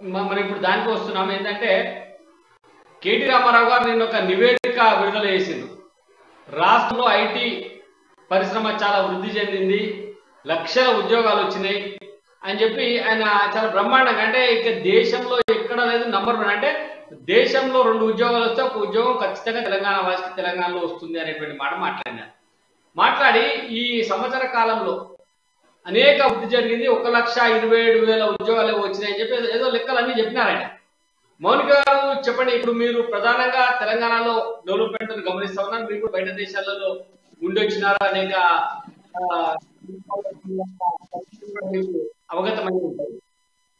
మనం ఇప్పుడు దానికి వస్తున్నాం. ఏంటంటే కేటీ రామారావు గారు నిన్న ఒక నివేదిక విడుదల చేసిండు. రాష్ట్రంలో ఐటీ పరిశ్రమ చాలా వృద్ధి చెందింది, లక్షల ఉద్యోగాలు వచ్చినాయి అని చెప్పి ఆయన చాలా బ్రహ్మాండంగా, అంటే ఇక దేశంలో ఎక్కడ లేదు నంబర్ 1, అంటే దేశంలో 2 ఉద్యోగాలు వస్తే 1 ఉద్యోగం ఖచ్చితంగా తెలంగాణ వాసికి తెలంగాణలో వస్తుంది అనేటువంటి మాట మాట్లాడి ఈ సంవత్సర కాలంలో అనేక వృద్ధి జరిగింది, 1,27,000 ఉద్యోగాలు వచ్చినాయని చెప్పి ఏదో లెక్కలన్నీ చెప్పినారండి. మౌనిక గారు చెప్పండి, ఇప్పుడు మీరు ప్రధానంగా తెలంగాణలో డెవలప్మెంట్ గమనిస్తా ఉన్నారు, మీరు బయట దేశాలలో ఉండొచ్చినారు, అనేక అవగతమై ఉంటాయి.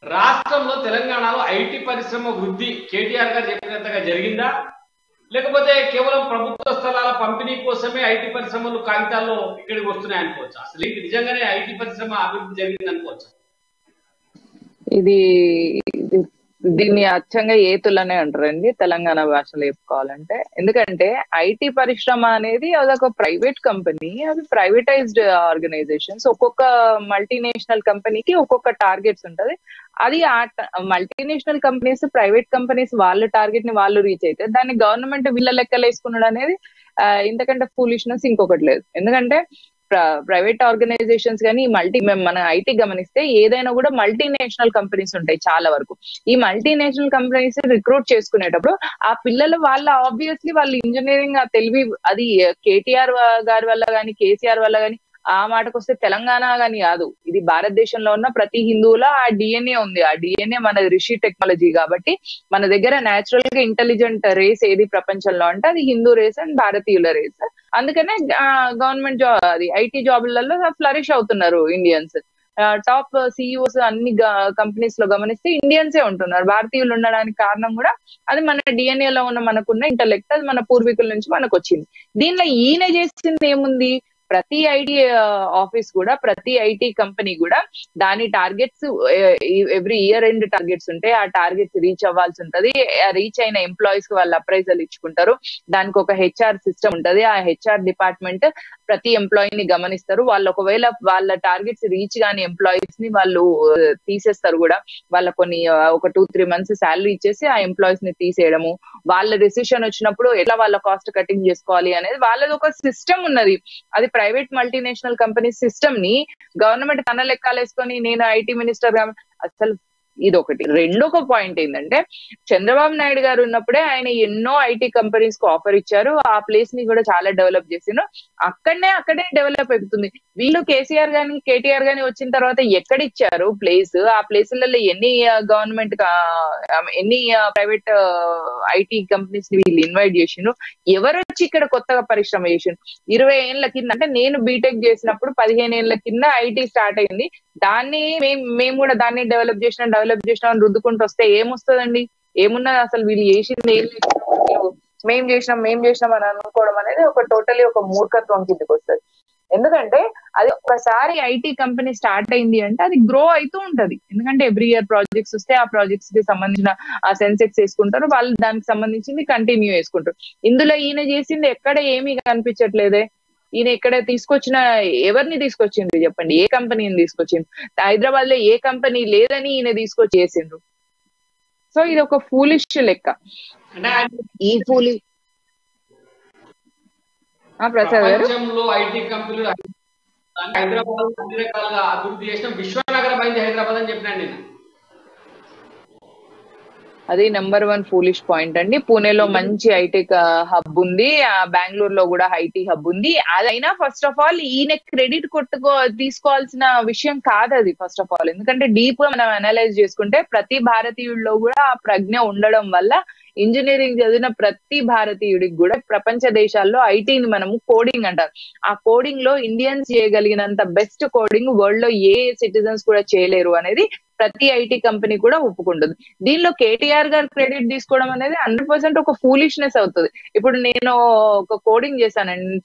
రాష్ట్రంలో తెలంగాణలో ఐటీ పరిశ్రమ వృద్ధి కేటీఆర్ గారు చెప్పినంతగా జరిగిందా, లేకపోతే కేవలం ప్రభుత్వ స్థలాల పంపిణీ కోసమే ఐటీ పరిశ్రమలు కాగితాల్లో ఇక్కడికి వస్తున్నాయి అనుకోవచ్చు? అసలు ఇది నిజంగానే ఐటీ పరిశ్రమ అభివృద్ధి జరిగింది అనుకోవచ్చు? ఇది దీన్ని అచ్చంగా ఏతులనే అంటారండి తెలంగాణ భాషలో చెప్పుకోవాలంటే. ఎందుకంటే ఐటీ పరిశ్రమ అనేది అదొక ప్రైవేట్ కంపెనీ, అది ప్రైవేటైజ్డ్ ఆర్గనైజేషన్స్. ఒక్కొక్క మల్టీనేషనల్ కంపెనీకి ఒక్కొక్క టార్గెట్స్ ఉంటది. అది ఆ మల్టీనేషనల్ కంపెనీస్, ప్రైవేట్ కంపెనీస్ వాళ్ళ టార్గెట్ ని వాళ్ళు రీచ్ అయితే దాన్ని గవర్నమెంట్ వీళ్ళ లెక్కలు వేసుకున్నాడు అనేది ఇంతకంటే ఫూలిష్నెస్ ఇంకొకటి లేదు. ఎందుకంటే ప్రైవేట్ ఆర్గనైజేషన్స్ కానీ మన ఐటీ గమనిస్తే ఏదైనా కూడా మల్టీనేషనల్ కంపెనీస్ ఉంటాయి చాలా వరకు. ఈ మల్టీనేషనల్ కంపెనీస్ రిక్రూట్ చేసుకునేటప్పుడు ఆ పిల్లలు ఆబ్వియస్లీ వాళ్ళు ఇంజనీరింగ్ ఆ తెలివి అది కేటీఆర్ గారి వల్ల కానీ కేసీఆర్ వల్ల కానీ ఆ మాటకు వస్తే తెలంగాణ గాని కాదు, ఇది భారతదేశంలో ఉన్న ప్రతి హిందువులో ఆ డిఎన్ఏ ఉంది. ఆ డిఎన్ఏ మన రిషి టెక్నాలజీ కాబట్టి మన దగ్గర నేచురల్ గా ఇంటెలిజెంట్ రేస్ ఏది ప్రపంచంలో అంటే అది హిందూ రేస్ అండ్ భారతీయుల రేస్. అందుకనే గవర్నమెంట్ జాబ్ అది ఐటీ జాబ్లలో ఫ్లరిష్ అవుతున్నారు ఇండియన్స్. టాప్ సిఇఓస్ అన్ని కంపెనీస్ లో గమనిస్తే ఇండియన్సే ఉంటున్నారు. భారతీయులు ఉండడానికి కారణం కూడా అది మన డిఎన్ఏ లో ఉన్న మనకున్న ఇంటలెక్ట్, అది మన పూర్వీకుల నుంచి మనకు వచ్చింది. దీనిలో ఈయన చేసింది ఏముంది? ప్రతి ఐటీ ఆఫీస్ కూడా, ప్రతి ఐటీ కంపెనీ కూడా దాని targets every year end targets ఉంటాయి. ఆ టార్గెట్స్ రీచ్ అవ్వాల్సి ఉంటది. రీచ్ అయిన ఎంప్లాయీస్ కి వాళ్ళు అప్రైజల్ ఇచ్చుకుంటారు. దానికి ఒక హెచ్ఆర్ సిస్టమ్ ఉంటది. ఆ హెచ్ఆర్ డిపార్ట్మెంట్ ప్రతి ఎంప్లాయీని గమనిస్తారు. వాళ్ళు ఒకవేళ వాళ్ళ టార్గెట్స్ రీచ్ కాని ఎంప్లాయీస్ ని వాళ్ళు తీసేస్తారు కూడా. వాళ్ళ కొన్ని ఒక 2-3 months శాలరీ ఇచ్చేసి ఆ ఎంప్లాయీస్ ని తీసేయడము. వాళ్ళ డెసిషన్ వచ్చినప్పుడు ఎట్లా వాళ్ళ కాస్ట్ కటింగ్ చేసుకోవాలి అనేది వాళ్ళది ఒక సిస్టమ్ ఉన్నది. అది ప్రైవేట్ మల్టీనేషనల్ కంపెనీ సిస్టమ్ ని గవర్నమెంట్ తన లెక్కలు వేసుకొని నేను ఐటీ మినిస్టర్ అసలు ఇదొకటి. రెండొక పాయింట్ ఏంటంటే చంద్రబాబు నాయుడు గారు ఉన్నప్పుడే ఆయన ఎన్నో ఐటీ కంపెనీస్ కు ఆఫర్ ఇచ్చారు. ఆ ప్లేస్ ని కూడా చాలా డెవలప్ చేసిండు. అక్కడే డెవలప్ అవుతుంది. వీళ్ళు కేసీఆర్ గాని కేటీఆర్ గాని వచ్చిన తర్వాత ఎక్కడ ఇచ్చారు ప్లేస్? ఆ ప్లేసులలో ఎన్ని గవర్నమెంట్ ఎన్ని ప్రైవేట్ ఐటీ కంపెనీస్ ని వీళ్ళు ఇన్వైట్ చేసిండ్రు? ఎవరు వచ్చి ఇక్కడ కొత్తగా పరిశ్రమ చేసిండ్రు? 20 ఏళ్ల కింద అంటే నేను బీటెక్ చేసినప్పుడు 15 ఏళ్ల కింద ఐటీ స్టార్ట్ అయింది. దాన్ని మేము కూడా దాన్ని డెవలప్ చేసినాం అని రుద్దుకుంటూ వస్తే ఏమొస్తుందండి? ఏమున్నది అసలు? వీళ్ళు చేసింది ఏం లేదు, మేం చేసినాం అని అనుకోవడం అనేది ఒక టోటలీ ఒక మూర్ఖత్వం కిందకి వస్తుంది. ఎందుకంటే అది ఒకసారి ఐటీ కంపెనీ స్టార్ట్ అయింది అంటే అది గ్రో అవుతూ ఉంటది. ఎందుకంటే ఎవ్రీ ఇయర్ ప్రాజెక్ట్స్ వస్తే ఆ ప్రాజెక్ట్స్ కి సంబంధించిన ఆ సెన్సెక్స్ వేసుకుంటారు, వాళ్ళు దానికి సంబంధించింది కంటిన్యూ చేసుకుంటారు. ఇందులో ఈయన చేసింది ఎక్కడ ఏమీ కనిపించట్లేదే. ఈయన ఇక్కడ తీసుకొచ్చిన ఎవరిని తీసుకొచ్చిండ్రు చెప్పండి? ఏ కంపెనీని తీసుకొచ్చిండ్రు? హైదరాబాద్ లో ఏ కంపెనీ లేదని ఈయన తీసుకొచ్చి చేసిండ్రు. సో ఇది ఒక ఫూలిష్ లెక్క. ఈ ఫూలిష్ ప్రసాద్ గారు ఐటీ కంపెనీలు హైదరాబాద్ అన్ని రకాలుగా అభివృద్ధి చేసిన విశ్వనగరం అయింది హైదరాబాద్ అని చెప్పినాను నేను. అది నెంబర్ 1 ఫూలిష్ పాయింట్ అండి. పూణేలో మంచి ఐటీ హబ్ ఉంది, బెంగళూరులో కూడా ఐటీ హబ్ ఉంది. అదైనా ఫస్ట్ ఆఫ్ ఆల్ ఈయన క్రెడిట్ తీసుకోవాల్సిన విషయం కాదు అది ఫస్ట్ ఆఫ్ ఆల్. ఎందుకంటే డీప్ గా మనం అనలైజ్ చేసుకుంటే ప్రతి భారతీయుల్లో కూడా ఆ ప్రజ్ఞ ఉండడం వల్ల ఇంజనీరింగ్ చదివిన ప్రతి భారతీయుడికి కూడా ప్రపంచ దేశాల్లో ఐటీని మనము కోడింగ్ అంటారు. ఆ కోడింగ్ లో ఇండియన్స్ చేయగలిగినంత బెస్ట్ కోడింగ్ వరల్డ్ లో ఏ సిటిజన్స్ కూడా చేయలేరు అనేది ప్రతి ఐటీ కంపెనీ కూడా ఒప్పుకుంటుంది. దీనిలో కేటీఆర్ గారు క్రెడిట్ తీసుకోవడం అనేది 100% ఒక ఫూలిష్నెస్ అవుతుంది. ఇప్పుడు నేను ఒక కోడింగ్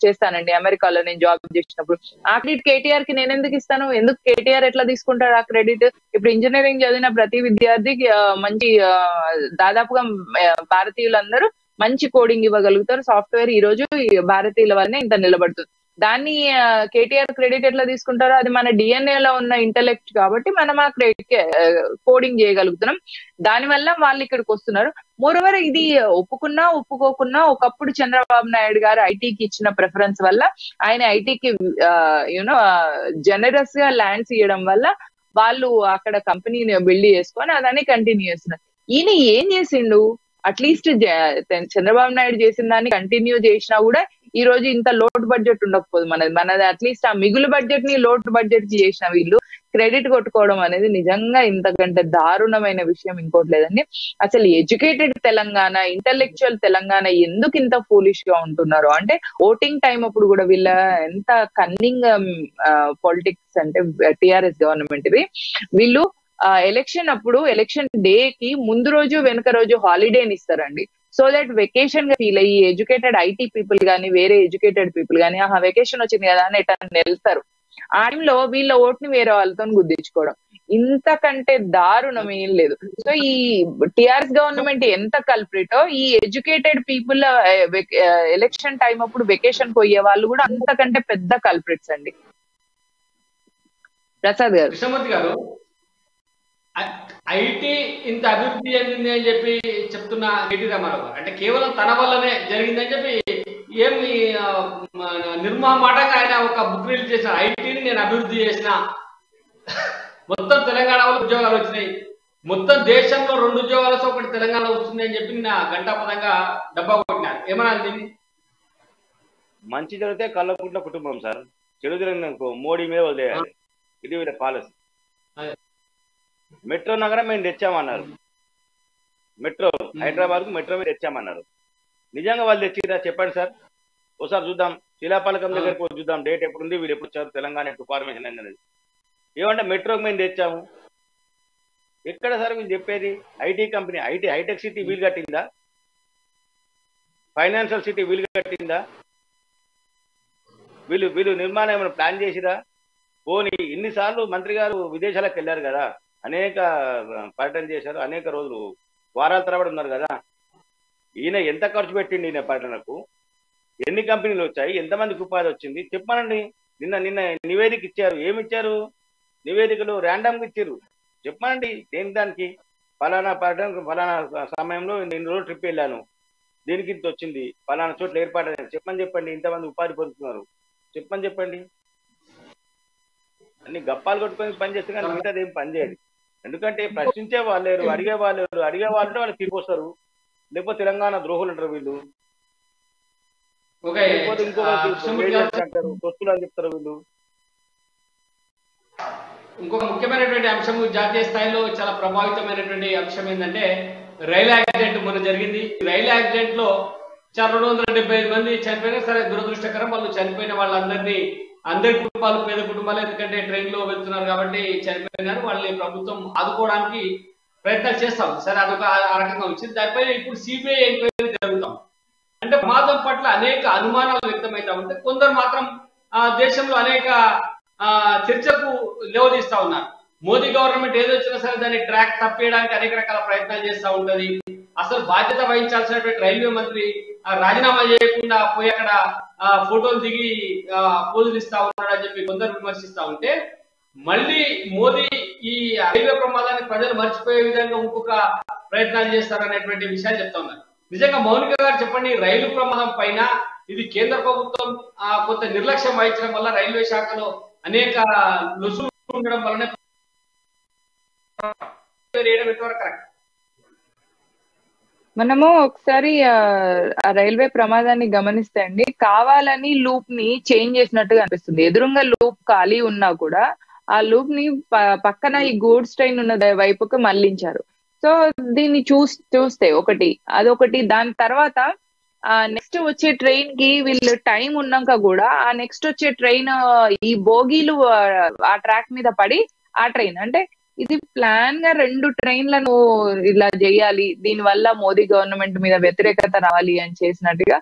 చేస్తానండి అమెరికాలో నేను జాబ్ చేసినప్పుడు. ఆ క్రెడిట్ కేటీఆర్ కి నేను ఎందుకు ఇస్తాను? ఎందుకు కేటీఆర్ ఎట్లా తీసుకుంటాడు ఆ క్రెడిట్? ఇప్పుడు ఇంజనీరింగ్ చదివిన ప్రతి విద్యార్థికి మంచి దాదాపుగా భారతీయులందరూ మంచి కోడింగ్ ఇవ్వగలుగుతారు. సాఫ్ట్వేర్ ఈ రోజు భారతీయుల వల్లనే ఇంత నిలబడుతుంది. దాన్ని కేటీఆర్ క్రెడిట్ ఎట్లా తీసుకుంటారో అది మన డిఎన్ఏ లో ఉన్న ఇంటెలెక్ట్ కాబట్టి మనం ఆ కోడింగ్ చేయగలుగుతున్నాం. దానివల్ల వాళ్ళు ఇక్కడికి వస్తున్నారు. మోరోవర్ ఇది ఒప్పుకోకున్నా ఒకప్పుడు చంద్రబాబు నాయుడు గారు ఐటీకి ఇచ్చిన ప్రిఫరెన్స్ వల్ల ఆయన ఐటీకి జనరస్ గా ల్యాండ్స్ ఇవ్వడం వల్ల వాళ్ళు అక్కడ కంపెనీని బిల్డ్ చేసుకొని అదని కంటిన్యూ చేస్తున్నారు. ఈయన ఏం చేసిండు? అట్లీస్ట్ చంద్రబాబు నాయుడు చేసిన దాన్ని కంటిన్యూ చేసినా కూడా ఈ రోజు ఇంత లోటు బడ్జెట్ ఉండకపోదు మనది అట్లీస్ట్ ఆ మిగులు బడ్జెట్ ని లోటు బడ్జెట్ కి చేసిన వీళ్ళు క్రెడిట్ కొట్టుకోవడం అనేది నిజంగా ఇంతకంటే దారుణమైన విషయం ఇంకోటి లేదండి. అసలు ఎడ్యుకేటెడ్ తెలంగాణ, ఇంటెలెక్చువల్ తెలంగాణ ఎందుకు ఇంత ఫూలిష్ గా ఉంటున్నారు అంటే ఓటింగ్ టైం అప్పుడు కూడా వీళ్ళ ఎంత కన్నింగ్ పాలిటిక్స్ అంటే టిఆర్ఎస్ గవర్నమెంట్ ఇది. వీళ్ళు ఎలక్షన్ అప్పుడు ఎలక్షన్ డే కి ముందు రోజు వెనుక రోజు హాలిడేని ఇస్తారండి. సో దట్ వెకేషన్ గా ఫీల్ అయ్యి ఎడ్యుకేటెడ్ ఐటీ పీపుల్ గానీ వేరే ఎడ్యుకేటెడ్ పీపుల్ గానీ వెకేషన్ వచ్చింది కదా అని ఎట్లా వెళ్తారు. ఆ టైంలో వీళ్ళ ఓట్ని వేరే వాళ్ళతో గుద్దించుకోవడం, ఇంతకంటే దారుణం ఏం లేదు. సో ఈ టిఆర్ఎస్ గవర్నమెంట్ ఎంత కల్ప్రిటో, ఈ ఎడ్యుకేటెడ్ పీపుల్ ఎలక్షన్ టైం అప్పుడు వెకేషన్ పోయే వాళ్ళు కూడా అంతకంటే పెద్ద కల్ప్రిట్స్ అండి. ప్రసాద్ గారు. కృష్ణమూర్తి గారు, ఐటీ ఇంత అభివృద్ధి చెందింది అని చెప్పి చెప్తున్న కేటీ రామారావు గారు, అంటే కేవలం తన వల్లనే జరిగిందని చెప్పి ఏమి నిర్మమాటంగా ఆయన ఒక బుక్ రిలీజ్ చేసిన, ఐటీని నేను అభివృద్ధి చేసిన, మొత్తం తెలంగాణలో ఉద్యోగాలు వచ్చినాయి, మొత్తం దేశంలో 2 ఉద్యోగాలతో ఒకటి తెలంగాణ వస్తుంది అని చెప్పి నా గంటాపదంగా డబ్బా కొట్టినారు. ఏమన్నా దీన్ని? మంచి జరిగితే కళ్ళకుంట్ల కుటుంబం సార్, చెడు జరిగినందుకు మోడీ మీద వదిలేయాలి, ఇది వీళ్ళ పాలసీ. మెట్రో నగరం మేము తెచ్చామన్నారు, మెట్రో హైదరాబాద్ కు మెట్రో మీద తెచ్చామన్నారు. నిజంగా వాళ్ళు తెచ్చిరా చెప్పండి సార్, ఒకసారి చూద్దాం, శిలాపాలకం దగ్గరికి చూద్దాం, డేట్ ఎప్పుడు ఉంది, వీళ్ళు ఎప్పుడు వచ్చారు, తెలంగాణ ఎప్పుడు ఫార్మేషన్ అనేది. ఏమంటే మెట్రోకి మేము తెచ్చాము, ఎక్కడ సార్ వీళ్ళు చెప్పేది? ఐటీ కంపెనీ, హైటెక్ సిటీ వీలు కట్టిందా? ఫైనాన్షియల్ సిటీ వీలు కట్టిందా? వీళ్ళు నిర్మాణం ఏమైనా ప్లాన్ చేసిరా? పోనీ ఇన్నిసార్లు మంత్రి గారు విదేశాలకు వెళ్ళారు కదా, అనేక పర్యటన చేశారు, అనేక రోజులు వారాల తరబడి ఉన్నారు కదా, ఈయన ఎంత ఖర్చు పెట్టిండి ఈయన పర్యటనకు? ఎన్ని కంపెనీలు వచ్చాయి? ఎంతమందికి ఉపాధి వచ్చింది చెప్పమనండి. నిన్న నివేదిక ఇచ్చారు, ఏమిచ్చారు? నివేదికలు ర్యాండమ్గా ఇచ్చారు, చెప్పమనండి. దేని దానికి ఫలానా పర్యటన ఫలానా సమయంలో నేను రోజు ట్రిప్ వెళ్ళాను, దీనికి ఇంత వచ్చింది, ఫలానా చోట్ల ఏర్పాటు చెప్పండి, ఇంతమంది ఉపాధి పొందుతున్నారు చెప్పండి. అన్ని గప్పాలు కొట్టుకొని పని చేస్తే కానీ మిగతాది ఏం పని చేయదు. ఎందుకంటే ప్రశ్నించే వాళ్ళు లేరు, అడిగే వాళ్ళు వాళ్ళకి తీర్పొస్తారు, లేకపోతే తెలంగాణ ద్రోహులు అంటారు వీళ్ళు, లేకపోతే అంటారు, తొత్తులు అని చెప్తారు వీళ్ళు. ఇంకొక ముఖ్యమైనటువంటి అంశం, జాతీయ స్థాయిలో చాలా ప్రభావితమైనటువంటి అంశం ఏంటంటే రైలు యాక్సిడెంట్ మొన్న జరిగింది. రైలు యాక్సిడెంట్ లో 275 మంది చనిపోయినా. సరే, దురదృష్టకరం, వాళ్ళు చనిపోయిన వాళ్ళందరినీ, అందరి కుటుంబాలు పేద కుటుంబాలు, ఎందుకంటే ట్రైన్ లో వెళ్తున్నారు కాబట్టి చనిపోయినారు, వాళ్ళని ప్రభుత్వం ఆదుకోవడానికి ప్రయత్నాలు చేస్తాం. సరే, అదొక ఆ రకంగా వచ్చింది. దానిపై ఇప్పుడు సిబిఐ ఎంక్వైరీ జరుగుతాం. అంటే ప్రమాదం పట్ల అనేక అనుమానాలు వ్యక్తమవుతా ఉంటే కొందరు మాత్రం దేశంలో అనేక చర్చకు లేవదీస్తా ఉన్నారు. మోదీ గవర్నమెంట్ ఏదో వచ్చినా సరే దాన్ని ట్రాక్ తప్పేయడానికి అనేక రకాల ప్రయత్నాలు చేస్తూ ఉంటది. అసలు బాధ్యత వహించాల్సినటువంటి రైల్వే మంత్రి రాజీనామా చేయకుండా పోయి అక్కడ ఫోటోలు దిగి పోజులు ఇస్తా ఉన్నాడు అని చెప్పి కొందరు విమర్శిస్తా ఉంటే, మళ్ళీ మోదీ ఈ రైల్వే ప్రమాదాన్ని ప్రజలు మర్చిపోయే విధంగా ఇంకొక ప్రయత్నాలు చేస్తారనేటువంటి విషయాలు చెప్తా ఉన్నారు. నిజంగా మౌనిక గారు చెప్పండి, రైలు ప్రమాదం పైన ఇది కేంద్ర ప్రభుత్వం కొంత నిర్లక్ష్యం వహించడం వల్ల, రైల్వే శాఖలో అనేక లొసులు ఉండడం వల్లనే కరెక్ట్. మనము ఒకసారి ఆ రైల్వే ప్రమాదాన్ని గమనిస్తే అండి, కావాలని లూప్ ని చేంజ్ చేసినట్టుగా అనిపిస్తుంది. ఎదురుగా లూప్ ఖాళీ ఉన్నా కూడా ఆ లూప్ ని పక్కన ఈ గూడ్స్ ట్రైన్ ఉన్న వైపుకు మళ్లించారు. సో దీన్ని చూస్తే అదొకటి. దాని తర్వాత నెక్స్ట్ వచ్చే ట్రైన్ కి వీళ్ళు టైం ఉన్నాక కూడా ఆ నెక్స్ట్ వచ్చే ట్రైన్ ఈ బోగీలు ఆ ట్రాక్ మీద పడి ఆ ట్రైన్, అంటే ఇది ప్లాన్ గా 2 ట్రైన్లను ఇలా చేయాలి, దీని వల్ల మోదీ గవర్నమెంట్ మీద వ్యతిరేకత రావాలి అని చేసినట్టుగా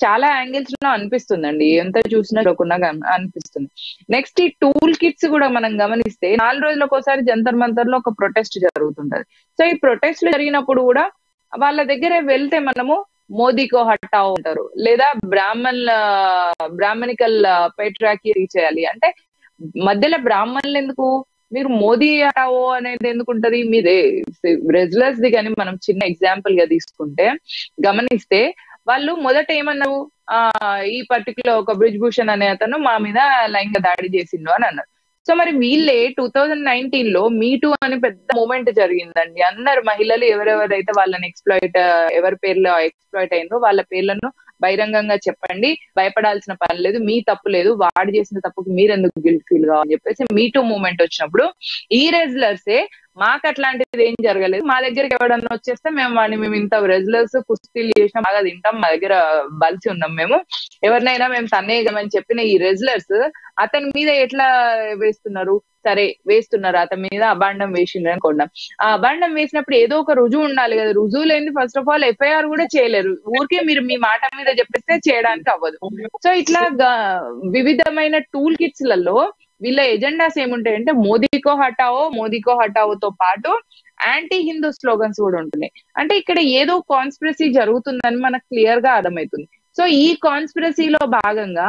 చాలా యాంగిల్స్ లో అనిపిస్తుందండి. ఎంత చూసినా అనిపిస్తుంది. నెక్స్ట్ ఈ టూల్ కిట్స్ కూడా మనం గమనిస్తే 4 రోజులకు ఒకసారి జంతర్ మంతర్ లో ఒక ప్రొటెస్ట్ జరుగుతుంటది. సో ఈ ప్రొటెస్ట్ జరిగినప్పుడు కూడా వాళ్ళ దగ్గర వెళ్తే మనము మోదీకో హటావో ఉంటారు, లేదా బ్రాహ్మణికల్ పేట్రాకి రీచ్ చేయాలి అంటే మధ్యలో బ్రాహ్మణులు ఎందుకు, మీరు మోదీ హటావో అనేది ఎందుకు ఉంటది? మీదే రెజ్లర్స్ ది కానీ మనం చిన్న ఎగ్జాంపుల్ గా తీసుకుంటే గమనిస్తే, వాళ్ళు మొదట ఏమన్నారు, ఈ పర్టికులర్ ఒక బ్రిజ్ భూషణ్ అనే అతను మా మీద లైంగిక దాడి చేసిండు అని అన్నారు. సో మరి వీళ్ళే 2019 లో మీటూ అని పెద్ద మూమెంట్ జరిగిందండి. అందరు మహిళలు ఎవరెవరైతే వాళ్ళని ఎవరి పేర్లో ఎక్స్ప్లాయిట్ అయిందో వాళ్ళ పేర్లను బహిరంగంగా చెప్పండి, భయపడాల్సిన పని లేదు, మీ తప్పు లేదు, వాడు చేసిన తప్పుకి మీరెందుకు గిల్ట్ ఫీల్ కావాలని చెప్పేసి మీటూ మూమెంట్ వచ్చినప్పుడు ఈ రెజ్లర్సే మాకు అట్లాంటిది ఏం జరగలేదు, మా దగ్గరికి ఎవడన్నా వచ్చేస్తే మేము ఇంత రెజ్లర్స్ కుస్తీలు చేసినా బాగా తింటాం, మా దగ్గర బలిసి ఉన్నాం, మేము ఎవరినైనా మేము తన్నేయగమని చెప్పిన ఈ రెజ్లర్స్ అతని మీద ఎట్లా వేస్తున్నారు? సరే వేస్తున్నారు, అతని మీద అబాండం వేసిండ్రు అనుకోండి. ఆ అబాండం వేసినప్పుడు ఏదో ఒక రుజువు ఉండాలి కదా. రుజువు లేని ఫస్ట్ ఆఫ్ ఆల్ ఎఫ్ఐఆర్ కూడా చేయలేరు. ఊరికే మీరు మీ మాట మీద చెప్పేస్తే చేయడానికి అవ్వదు. సో ఇట్లా వివిధమైన టూల్ కిట్స్ లలో వీళ్ళ ఎజెండాస్ ఏముంటాయంటే మోదీకో హటావోతో పాటు యాంటీ హిందూ స్లోగన్స్ కూడా ఉంటున్నాయి. అంటే ఇక్కడ ఏదో కాన్స్పిరసీ జరుగుతుందని మనకు క్లియర్ గా అర్థమవుతుంది. సో ఈ కాన్స్పిరసీలో భాగంగా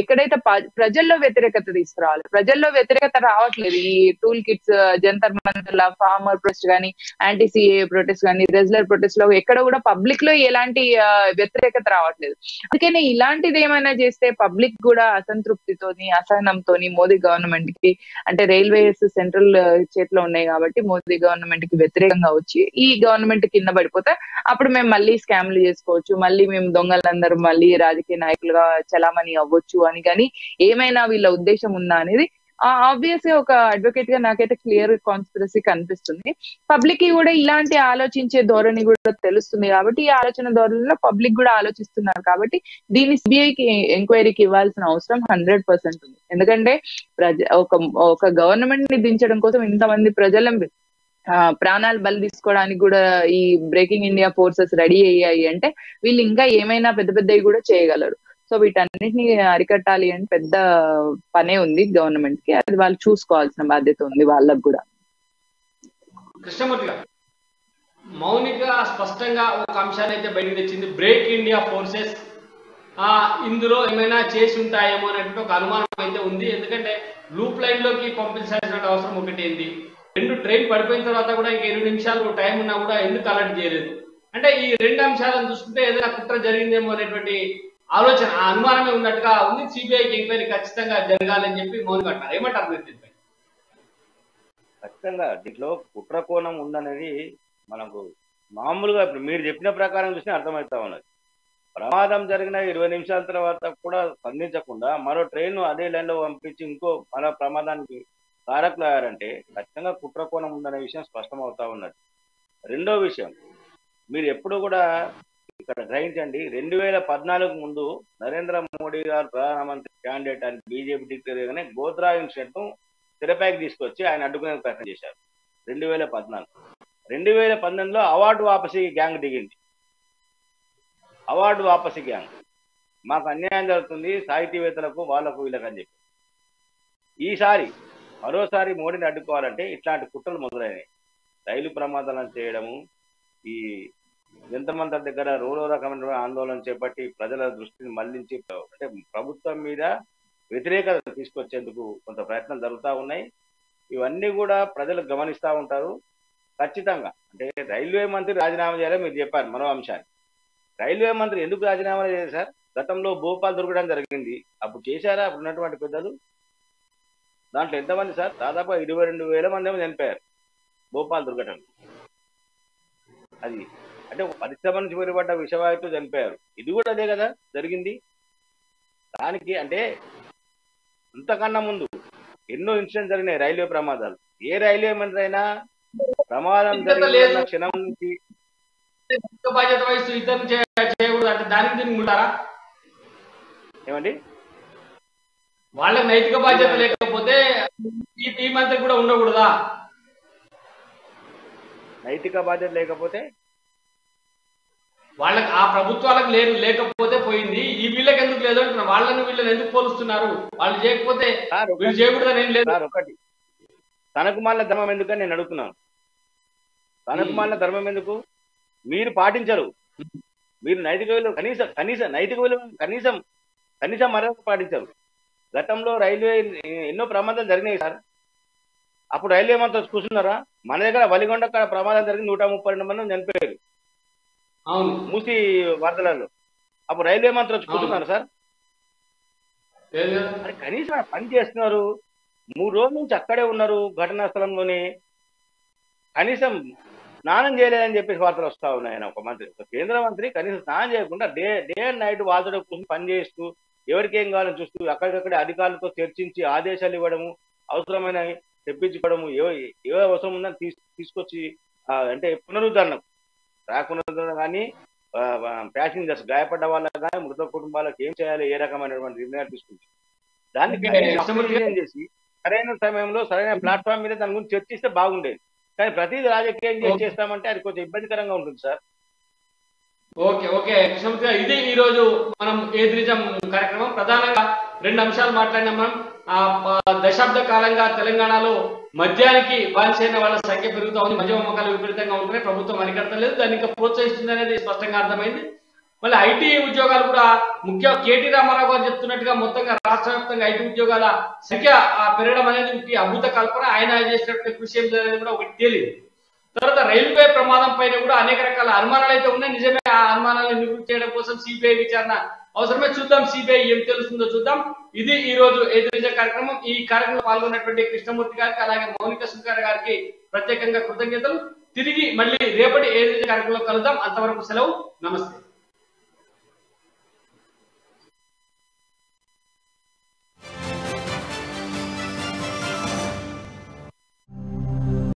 ఎక్కడైతే ప్రజల్లో వ్యతిరేకత తీసుకురావాలి, ప్రజల్లో వ్యతిరేకత రావట్లేదు. ఈ టూల్ కిట్స్, జంతర్ మంతర్ల ఫార్మర్ ప్రొటెస్ట్ కానీ, యాంటీ సిఏ ప్రొటెస్ట్ కానీ, రెగ్యులర్ ప్రొటెస్ట్ లో ఎక్కడ కూడా పబ్లిక్ లో ఎలాంటి వ్యతిరేకత రావట్లేదు. అందుకనే ఇలాంటిది ఏమైనా చేస్తే పబ్లిక్ కూడా అసంతృప్తితోని, అసహనంతోని మోదీ గవర్నమెంట్ కి, అంటే రైల్వేస్ సెంట్రల్ చేతిలో ఉన్నాయి కాబట్టి మోదీ గవర్నమెంట్ కి వ్యతిరేకంగా వచ్చి ఈ గవర్నమెంట్ కింద పడిపోతే అప్పుడు మేము మళ్ళీ స్కామ్లు చేసుకోవచ్చు, మళ్ళీ మేము దొంగలందరూ మళ్ళీ రాజకీయ నాయకులుగా చలామణి అవ్వచ్చు అని. కానీ ఏమైనా వీళ్ళ ఉద్దేశం ఉందా అనేది ఆబ్వియస్ గా ఒక అడ్వకేట్ గా నాకైతే క్లియర్ కాన్స్పిరసీ కనిపిస్తుంది. పబ్లిక్ కి కూడా ఇలాంటి ఆలోచించే ధోరణి కూడా తెలుస్తుంది కాబట్టి ఈ ఆలోచన ధోరణిలో పబ్లిక్ కూడా ఆలోచిస్తున్నారు కాబట్టి దీన్ని సిబిఐకి ఎంక్వైరీకి ఇవ్వాల్సిన అవసరం 100% ఉంది. ఎందుకంటే ఒక గవర్నమెంట్ ని దించడం కోసం ఇంతమంది ప్రజల ప్రాణాలు బలి తీసుకోవడానికి కూడా ఈ బ్రేకింగ్ ఇండియా ఫోర్సెస్ రెడీ అయ్యాయి అంటే వీళ్ళు ఇంకా ఏమైనా పెద్ద పెద్దవి కూడా చేయగలరు. సో వీటన్నిటిని అరికట్టాలి అంటే పెద్ద పనే ఉంది గవర్నమెంట్ కి, అది వాళ్ళు చూసుకోవాల్సిన బాధ్యత ఉంది వాళ్ళకు కూడా. కృష్ణమూర్తి గారు, మౌనిక స్పష్టంగా ఒక అంశాన్ని అయితే బయటకు తెచ్చింది, బ్రేక్ ఇండియా ఫోర్సెస్ ఇందులో ఏమైనా చేసి ఉంటాయేమో అనేటువంటి ఒక అనుమానం అయితే ఉంది. ఎందుకంటే లూప్ లైన్ లోకి పంపించాల్సిన అవసరం ఒకటి ఏంది, 2 ట్రైన్ పడిపోయిన తర్వాత కూడా ఇంకా 20 నిమిషాలు టైం ఉన్నా కూడా ఎందుకు అలర్ట్ చేయలేదు అంటే ఈ 2 అంశాలను చూసుకుంటే ఏదైనా కుట్ర జరిగిందేమో అనేటువంటి ఆలోచన, ఆ అనుమానమే ఉన్నట్టుగా ఉంది. సిబిఐకి ఎంక్వైరీ ఖచ్చితంగా జరగాలని చెప్పి మౌనిక అంటారు. ఏమంటారు మీరు దీనిపై? ఖచ్చితంగా దీంట్లో కుట్ర కోణం ఉందనేది మనకు మామూలుగా ఇప్పుడు మీరు చెప్పిన ప్రకారం చూసినా అర్థమవుతా ఉన్నది. ప్రమాదం జరిగిన 20 నిమిషాల తర్వాత కూడా స్పందించకుండా మరో ట్రైన్ అదే లైన్లో పంపించి ఇంకో మరో ప్రమాదానికి కారకులు అయ్యారంటే ఖచ్చితంగా కుట్ర కోణం ఉందనే విషయం స్పష్టమవుతా ఉన్నది. రెండో విషయం, మీరు ఎప్పుడు కూడా ఇక్కడ గ్రహించండి, 2014 ముందు నరేంద్ర మోడీ గారు ప్రధానమంత్రి క్యాండిడేట్ అని బీజేపీ డిక్లేర్ చేయగానే గోద్రా ఇన్సిడెంట్ ను తెరపైకి తీసుకొచ్చి ఆయన అడ్డుకునే ప్రయత్నం చేశారు 2014. 2018లో అవార్డు వాపసి గ్యాంగ్ దిగింది. అవార్డు వాపసి గ్యాంగ్ మాకు అన్యాయం జరుగుతుంది సాహితీవేత్తలకు వాళ్ళకు వీళ్ళకు అని చెప్పి ఈసారి మరోసారి మోడీని అడ్డుకోవాలంటే ఇట్లాంటి కుట్రలు మొదలైనవి. రైలు ప్రమాదాలను చేయడము, ఈ ఎంతమంది దగ్గర రోలో రకమైన ఆందోళన చేపట్టి ప్రజల దృష్టిని మళ్లించి అంటే ప్రభుత్వం మీద వ్యతిరేకత తీసుకొచ్చేందుకు కొంత ప్రయత్నం జరుగుతూ ఉన్నాయి. ఇవన్నీ కూడా ప్రజలు గమనిస్తూ ఉంటారు. ఖచ్చితంగా అంటే రైల్వే మంత్రి రాజీనామా చేయాలని మీరు చెప్పారు. మరో అంశాన్ని, రైల్వే మంత్రి ఎందుకు రాజీనామా చేశారు సార్? గతంలో భోపాల్ దొరకడం జరిగింది, అప్పుడు చేశారా అప్పుడు ఉన్నటువంటి పెద్దలు? దాంట్లో ఎంతమంది సార్? దాదాపు 22,000 మంది ఏమో చనిపోయారు భోపాల్ దుర్ఘటన. అది అంటే ఒక పరిశ్రమ నుంచి వెలువడ్డ విషవాయువుతో చనిపోయారు. ఇది కూడా అదే కదా జరిగింది. దానికి అంటే అంతకన్నా ముందు ఎన్నో ఇన్సిడెంట్స్ జరిగినాయి రైల్వే ప్రమాదాలు. ఏ రైల్వే మంత్రి అయినా ప్రమాదం జరిగిన క్షణం నుంచి బాధ్యత వహిస్తూ ఇతరులు చేయకూడదు అంటే దానికి దీనికి ఉంటారా? ఏమండి, వాళ్ళకి నైతిక బాధ్యత లేకపోతే ఈ మంత్రి కూడా ఉండకూడదా? నైతిక బాధ్యత లేకపోతే వాళ్ళకి ఆ ప్రభుత్వాలకు లేకపోతే పోయింది, ఈ వీళ్ళకి ఎందుకు లేదు అంటున్నా. వాళ్ళని వీళ్ళని ఎందుకు పోలుస్తున్నారు? వాళ్ళు చేయకపోతే వీళ్ళు చేయకూడదని ఏం లేదు. ఒకటి తనకు మాలిన ధర్మం ఎందుకని నేను అడుగుతున్నాను. తనకు మాలిన ధర్మం ఎందుకు? మీరు పాటించరు. మీరు నైతిక విలువ కనీస నైతిక విలువ కనీసం మరొక పాటించరు. గతంలో రైల్వే ఎన్నో ప్రమాదాలు జరిగినాయి సార్. అప్పుడు రైల్వే మంత్రి కూర్చున్నారా? మన దగ్గర వలిగొండ ప్రమాదం జరిగి 132 మంది చనిపోయారు మూసి వార్తలలో. అప్పుడు రైల్వే మంత్రి వచ్చి కూర్చున్నారు సార్? అది కనీసం పని చేస్తున్నారు. 3 రోజుల నుంచి అక్కడే ఉన్నారు ఘటనా స్థలంలోనే. కనీసం స్నానం చేయలేదని చెప్పేసి వార్తలు వస్తా ఉన్నాయి. ఆయన ఒక మంత్రి, ఒక కేంద్ర మంత్రి కనీసం స్నానం చేయకుండా డే అండ్ నైట్ వాళ్ళతో కూర్చొని పని చేస్తూ ఎవరికి ఏం కావాలని చూస్తూ అక్కడికక్కడే అధికారులతో చర్చించి ఆదేశాలు ఇవ్వడము, అవసరమైన తెప్పించుకోవడము, ఏ అవసరం ఉందని తీసుకొచ్చి అంటే పునరుద్ధరణ కానీ ప్యాసింజర్స్ గాయపడ్డ వాళ్ళకి కానీ మృత కుటుంబాలకు ఏం చేయాలి, ఏ రకమైనటువంటి నిర్ణయాలు తీసుకుంటారు. దాన్ని చేసి సరైన సమయంలో సరైన ప్లాట్ఫామ్ మీద దాని గురించి చర్చిస్తే బాగుండేది. కానీ ప్రతిదీ రాజకీయం చేస్తామంటే అది కొంచెం ఇబ్బందికరంగా ఉంటుంది సార్. ఓకే ఓకే కృష్ణమూర్తి గారు, ఇది ఈ రోజు మనం ఏది నిజం కార్యక్రమం. ప్రధానంగా 2 అంశాలు మాట్లాడినాం మనం. దశాబ్ద కాలంగా తెలంగాణలో మద్యానికి బానిసైన వాళ్ళ సంఖ్య పెరుగుతూ ఉంది, మద్యం అమ్మకాలు విపరీతంగా ఉంటున్నాయి, ప్రభుత్వం అరికట్టలేదు, దాన్ని ఇంకా ప్రోత్సహిస్తుంది అనేది స్పష్టంగా అర్థమైంది. మళ్ళీ ఐటీ ఉద్యోగాలు కూడా ముఖ్య కేటీ రామారావు గారు చెప్తున్నట్టుగా మొత్తంగా రాష్ట్ర వ్యాప్తంగా ఐటీ ఉద్యోగాల సంఖ్య పెరగడం అనేది అద్భుత కల్పన. ఆయన చేసినటువంటి కృషి అనేది కూడా ఒకటి తేలింది. తర్వాత రైల్వే ప్రమాదం పైన కూడా అనేక రకాల అనుమానాలు అయితే ఉన్నాయి. నిజమే, ఆ అనుమానాలను నివృత్తి చేయడం కోసం సిబిఐ విచారణ అవసరమే. చూద్దాం సిబిఐ ఏం తెలుస్తుందో చూద్దాం. ఇది ఈ రోజు ఏది నిజం కార్యక్రమం. ఈ కార్యక్రమంలో పాల్గొన్నటువంటి కృష్ణమూర్తి గారికి అలాగే మౌనిక సుంకర్ గారికి ప్రత్యేకంగా కృతజ్ఞతలు. తిరిగి మళ్ళీ రేపటి ఏది నిజం కార్యక్రమంలో కలుద్దాం. అంతవరకు సెలవు, నమస్తే.